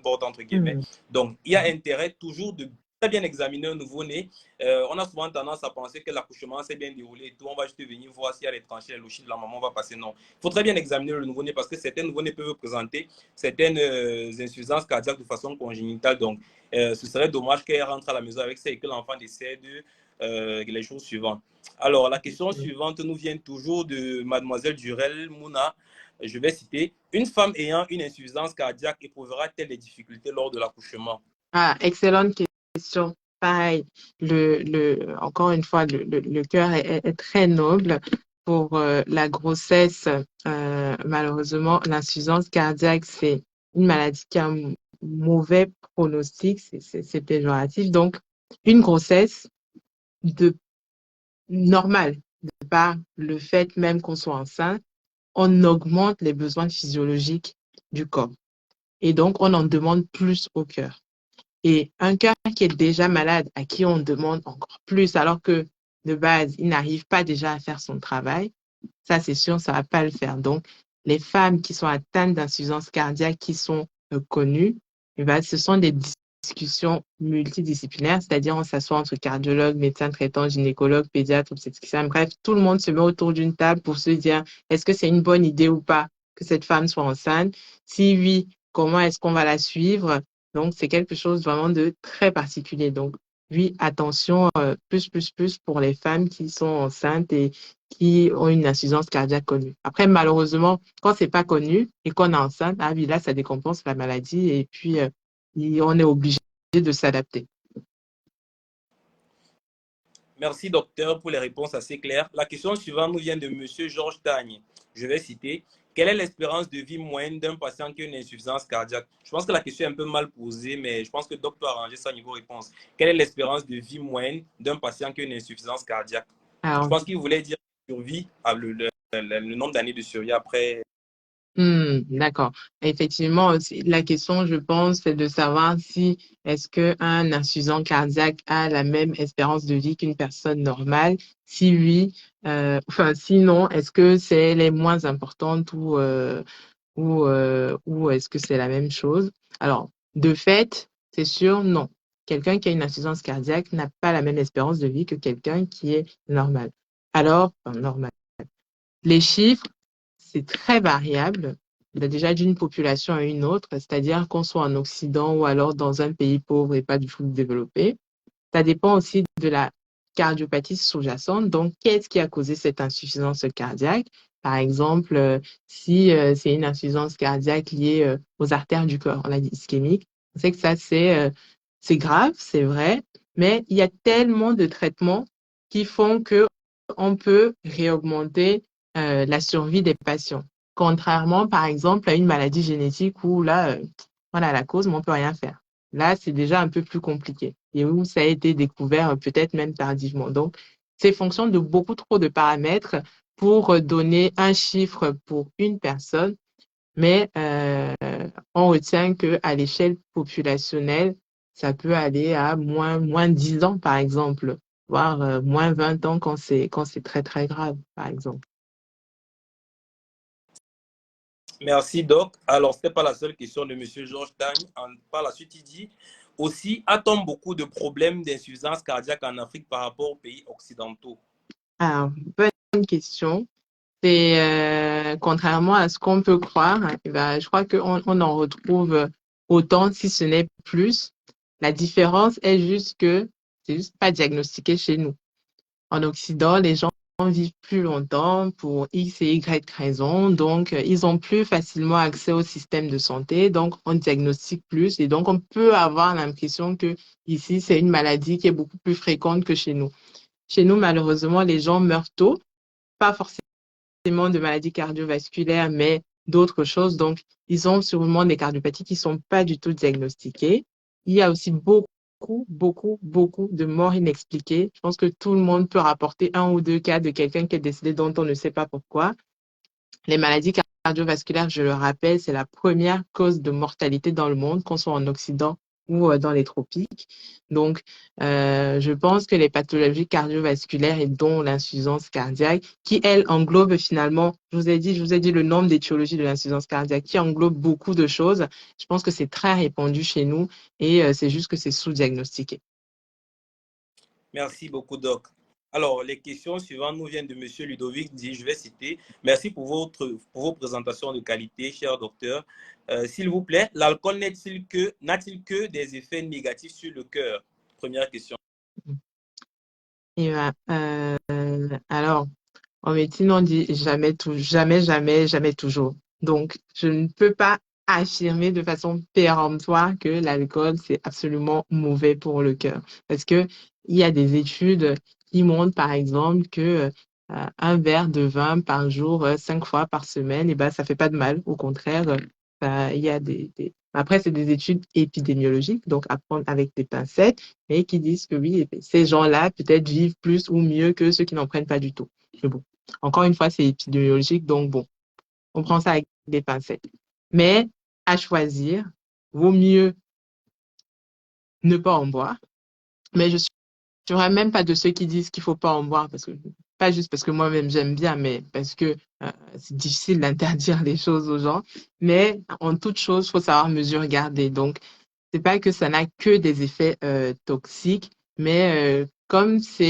portes, entre guillemets. Hmm. Donc, il y a intérêt toujours de très bien examiner un nouveau-né. On a souvent tendance à penser que l'accouchement s'est bien déroulé et tout. On va juste venir voir s'il y a les tranchées, les louchis de la maman, on va passer. Non. Il faut très bien examiner le nouveau-né parce que certains nouveau-nés peuvent présenter certaines insuffisances cardiaques de façon congénitale. Donc, ce serait dommage qu'elle rentre à la maison avec ça et que l'enfant décède les jours suivants. Alors, la question suivante nous vient toujours de mademoiselle Durel Mouna. Je vais citer, une femme ayant une insuffisance cardiaque éprouvera-t-elle des difficultés lors de l'accouchement? Ah, excellente question. Pareil, encore une fois, le cœur est très noble. Pour la grossesse, malheureusement, l'insuffisance cardiaque, c'est une maladie qui a un mauvais pronostic, c'est péjoratif. Donc, une grossesse de normale, de par le fait même qu'on soit enceinte, on augmente les besoins physiologiques du corps. Et donc, on en demande plus au cœur. Et un cœur qui est déjà malade, à qui on demande encore plus, alors que de base, il n'arrive pas déjà à faire son travail, ça, c'est sûr, ça ne va pas le faire. Donc, les femmes qui sont atteintes d'insuffisance cardiaque, qui sont connues, eh ben, ce sont des discussions multidisciplinaires, c'est-à-dire on s'assoit entre cardiologues, médecins traitants, gynécologues, pédiatres, obstétriciens, bref, tout le monde se met autour d'une table pour se dire, est-ce que c'est une bonne idée ou pas que cette femme soit enceinte? Si oui, comment est-ce qu'on va la suivre? Donc, c'est quelque chose vraiment de très particulier. Donc, oui, attention, plus pour les femmes qui sont enceintes et qui ont une insuffisance cardiaque connue. Après, malheureusement, quand c'est pas connu et qu'on est enceinte, ah oui, là, ça décompense la maladie et puis on est obligé de s'adapter. Merci, docteur, pour les réponses assez claires. La question suivante nous vient de Monsieur Georges Tagne. Je vais citer. Quelle est l'espérance de vie moyenne d'un patient qui a une insuffisance cardiaque? Je pense que la question est un peu mal posée, mais je pense que le docteur a arrangé ça au niveau réponse. Quelle est l'espérance de vie moyenne d'un patient qui a une insuffisance cardiaque? Je Alors, pense qu'il voulait dire survie, le nombre d'années de survie après. d'accord. Effectivement, la question, je pense, c'est de savoir si est-ce qu'un insuffisant cardiaque a la même espérance de vie qu'une personne normale. Si oui, enfin, sinon, est-ce que c'est les moins importantes ou est-ce que c'est la même chose? Alors, de fait, c'est sûr, non. Quelqu'un qui a une insuffisance cardiaque n'a pas la même espérance de vie que quelqu'un qui est normal. Alors, enfin, normal. Les chiffres, c'est très variable, déjà d'une population à une autre, c'est-à-dire qu'on soit en Occident ou alors dans un pays pauvre et pas du tout développé. Ça dépend aussi de la cardiopathie sous-jacente. Donc, qu'est-ce qui a causé cette insuffisance cardiaque? Par exemple, si c'est une insuffisance cardiaque liée aux artères du corps, on a dit ischémique, on sait que ça, c'est grave, c'est vrai, mais il y a tellement de traitements qui font que on peut réaugmenter la survie des patients. Contrairement, par exemple, à une maladie génétique où là, on a la cause, mais on ne peut rien faire. Là, c'est déjà un peu plus compliqué et où ça a été découvert peut-être même tardivement. Donc, c'est fonction de beaucoup trop de paramètres pour donner un chiffre pour une personne, mais on retient qu'à l'échelle populationnelle, ça peut aller à moins 10 ans, par exemple, voire moins 20 ans quand c'est très, très grave, par exemple. Merci, Doc. Alors, ce n'est pas la seule question de M. Georges Tagne. Par la suite, il dit aussi, a-t-on beaucoup de problèmes d'insuffisance cardiaque en Afrique par rapport aux pays occidentaux? Alors, bonne question. C'est contrairement à ce qu'on peut croire, eh ben, je crois qu'on en retrouve autant, si ce n'est plus. La différence est juste que c'est juste pas diagnostiqué chez nous. En Occident, les gens vivent plus longtemps pour X et Y raisons, donc ils ont plus facilement accès au système de santé, donc on diagnostique plus et donc on peut avoir l'impression que ici c'est une maladie qui est beaucoup plus fréquente que chez nous. Chez nous, malheureusement, les gens meurent tôt, pas forcément de maladies cardiovasculaires, mais d'autres choses. Donc, ils ont sûrement des cardiopathies qui ne sont pas du tout diagnostiquées. Il y a aussi beaucoup de morts inexpliquées. Je pense que tout le monde peut rapporter un ou deux cas de quelqu'un qui est décédé dont on ne sait pas pourquoi. Les maladies cardiovasculaires, je le rappelle, c'est la première cause de mortalité dans le monde, qu'on soit en Occident ou dans les tropiques. Donc, je pense que les pathologies cardiovasculaires et dont l'insuffisance cardiaque, qui, elle, englobe finalement, je vous ai dit le nombre d'étiologies de l'insuffisance cardiaque, qui englobe beaucoup de choses. Je pense que c'est très répandu chez nous et c'est juste que c'est sous-diagnostiqué. Merci beaucoup, Doc. Alors, les questions suivantes nous viennent de M. Ludovic, dit, je vais citer, merci pour vos présentations de qualité, cher docteur. S'il vous plaît, l'alcool n'a-t-il que des effets négatifs sur le cœur? Première question. Et, alors, en médecine, on dit jamais, jamais toujours. Donc, je ne peux pas affirmer de façon péremptoire que l'alcool, c'est absolument mauvais pour le cœur. Parce que il y a des études qui montrent, par exemple, que un verre de vin par jour, 5 fois par semaine, et ben, ça fait pas de mal. Au contraire, il y a Après, c'est des études épidémiologiques, donc à prendre avec des pincettes, mais qui disent que oui, ces gens-là peut-être vivent plus ou mieux que ceux qui n'en prennent pas du tout. Mais bon, encore une fois, c'est épidémiologique, donc bon, on prend ça avec des pincettes. Mais à choisir, vaut mieux ne pas en boire. Mais je ne serais même pas de ceux qui disent qu'il ne faut pas en boire, parce que pas juste parce que moi-même j'aime bien, mais parce que c'est difficile d'interdire les choses aux gens. Mais en toute chose, il faut savoir mesure garder. Donc, c'est pas que ça n'a que des effets toxiques, mais comme ça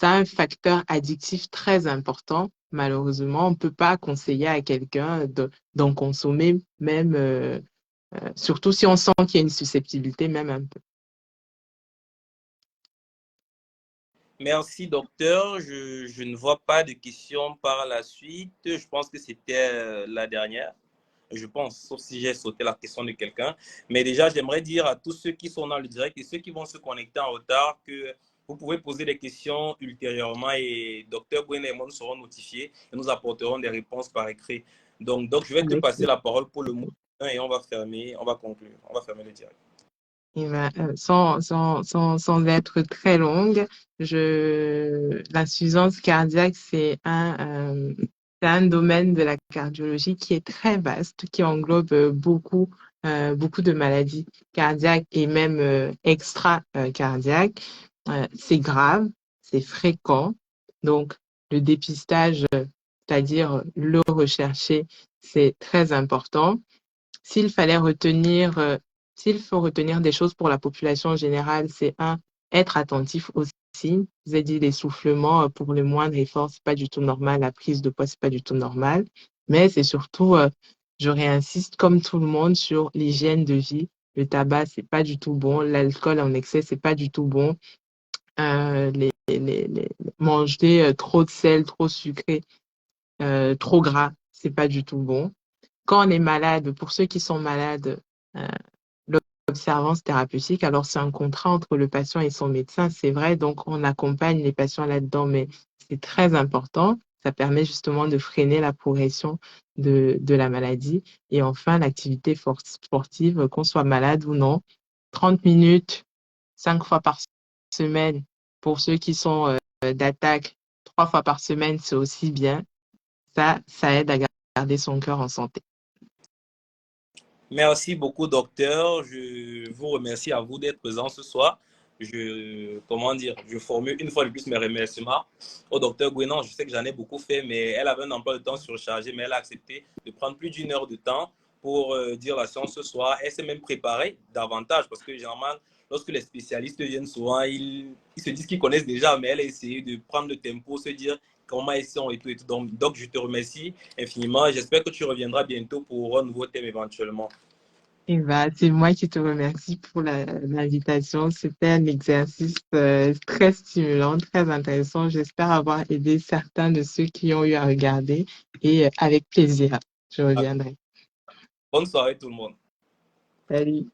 a un facteur addictif très important, malheureusement, on ne peut pas conseiller à quelqu'un d'en consommer, même surtout si on sent qu'il y a une susceptibilité, même un peu. Merci, docteur. Je ne vois pas de questions par la suite. Je pense que c'était la dernière. Je pense, sauf si j'ai sauté la question de quelqu'un. Mais déjà, j'aimerais dire à tous ceux qui sont dans le direct et ceux qui vont se connecter en retard que vous pouvez poser des questions ultérieurement et Dr Brune et moi nous serons notifiés et nous apporterons des réponses par écrit. Donc je vais te Avec passer la parole pour le mot et on va conclure, on va fermer le direct. Sans être très longue, l'insuffisance cardiaque, c'est un domaine de la cardiologie qui est très vaste, qui englobe beaucoup de maladies cardiaques et même extra-cardiaques. C'est grave, c'est fréquent. Donc, le dépistage, c'est-à-dire le rechercher, c'est très important. S'il fallait retenir, s'il faut retenir des choses pour la population générale, c'est être attentif aux signes. Vous avez dit l'essoufflement pour le moindre effort, c'est pas du tout normal. La prise de poids, c'est pas du tout normal. Mais c'est surtout, je réinsiste comme tout le monde sur l'hygiène de vie. Le tabac, c'est pas du tout bon. L'alcool en excès, c'est pas du tout bon. Manger trop de sel, trop sucré, trop gras, c'est pas du tout bon. Quand on est malade, pour ceux qui sont malades, euh, l'observance thérapeutique, alors c'est un contrat entre le patient et son médecin, c'est vrai, donc on accompagne les patients là-dedans, mais c'est très important. Ça permet justement de freiner la progression de la maladie. Et enfin, l'activité sportive, qu'on soit malade ou non, 30 minutes, 5 fois par semaine, pour ceux qui sont d'attaque, 3 fois par semaine, c'est aussi bien. Ça aide à garder son cœur en santé. Merci beaucoup, docteur. Je vous remercie à vous d'être présent ce soir. Comment dire, je formule une fois de plus mes remerciements au docteur Gouénan. Je sais que j'en ai beaucoup fait, mais elle avait un emploi de temps surchargé, mais elle a accepté de prendre plus d'une heure de temps pour dire la séance ce soir. Elle s'est même préparée davantage parce que généralement, lorsque les spécialistes viennent souvent, ils se disent qu'ils connaissent déjà, mais elle a essayé de prendre le tempo, se dire comment ils sont et tout et tout. Donc, je te remercie infiniment. J'espère que tu reviendras bientôt pour un nouveau thème éventuellement. Et bah, c'est moi qui te remercie pour l'invitation. C'était un exercice très stimulant, très intéressant. J'espère avoir aidé certains de ceux qui ont eu à regarder et avec plaisir, je reviendrai. Bonne soirée tout le monde. Salut.